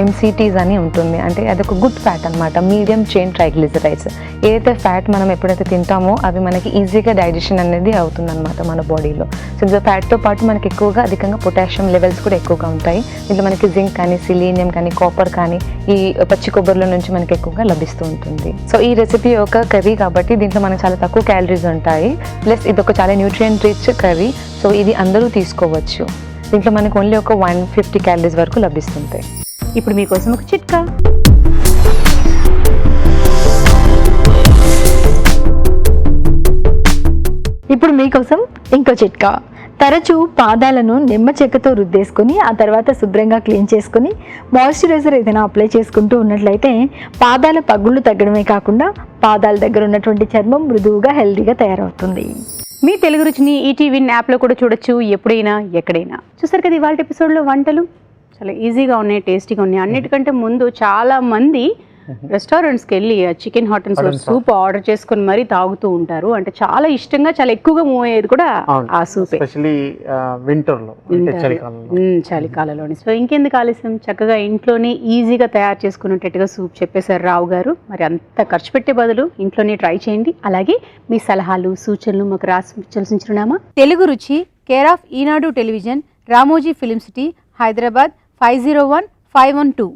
ఎంసీటీస్ అని ఉంటుంది, అంటే అదొక గుడ్ ఫ్యాట్ అనమాట, మీడియం చైన్ ట్రైగ్లిజరైడ్స్. ఏదైతే ఫ్యాట్ మనం ఎప్పుడైతే తింటామో అవి మనకి ఈజీగా డైజెషన్ అనేది అవుతుంది అనమాట మన బాడీలో. సో ఇందులో ఫ్యాట్తో పాటు మనకి ఎక్కువగా అధికంగా పొటాషియం లెవెల్స్ కూడా ఎక్కువగా ఉంటాయి. దీంట్లో మనకి జింక్ కానీ సిలీనియం కానీ కాపర్ కానీ ఈ పచ్చి కొబ్బరిలో నుంచి మనకి ఎక్కువగా లభిస్తూ ఉంటుంది. సో ఈ రెసిపీ ఒక కర్రీ కాబట్టి దీంట్లో మనకి చాలా తక్కువ క్యాలరీస్ ఉంటాయి, ప్లస్ ఇది ఒక చాలా న్యూట్రియంట్ రిచ్ కర్రీ. సో ఇది అందరూ తీసుకోవచ్చు. దీంట్లో మనకు ఓన్లీ ఒక 150 క్యాలరీస్ వరకు లభిస్తుంటాయి. ఇప్పుడు మీకోసం ఒక చిట్కా. ఇప్పుడు మీకోసం ఇంకో చిట్కా. తరచూ పాదాలను నిమ్మ చెక్కతో రుద్దేసుకొని ఆ తర్వాత శుభ్రంగా క్లీన్ చేసుకొని మాయిశ్చరైజర్ ఏదైనా అప్లై చేసుకుంటూ ఉన్నట్లయితే పాదాల పగుళ్ళు తగ్గడమే కాకుండా పాదాల దగ్గర ఉన్నటువంటి చర్మం మృదువుగా హెల్దీగా తయారవుతుంది. మీ తెలుగు రుచిని ఈటీవీ యాప్లో కూడా చూడొచ్చు, ఎప్పుడైనా ఎక్కడైనా. చూసారు కదా ఇవాళ ఎపిసోడ్లో వంటలు చాలా ఈజీగా ఉన్నాయి, టేస్టీగా ఉన్నాయి. అన్నిటికంటే ముందు చాలా మంది రెస్టారెంట్స్కి వెళ్ళి chicken hot and sour soup order చేసుకుని మరీ తాగుతూ ఉంటారు. అంటే చాలా ఇష్టంగా చాలా ఎక్కువగా మూవ్ అయ్యేది కూడా ఆ సూప్, ఎస్పెషల్లీ వింటర్లో, చలికాలంలోని. సో ఇంకెందుకు ఆలస్యం, చక్కగా ఇంట్లోనే ఈజీగా తయారు చేసుకునేటట్టుగా సూప్ చెప్పేశారు రావు గారు. మరి అంత ఖర్చు పెట్టే బదులు ఇంట్లోనే ట్రై చేయండి. అలాగే మీ సలహాలు సూచనలు మాకు రాసి చిరునామా తెలుగు రుచి, care of Eenadu television, Ramoji film city, Hyderabad 501512.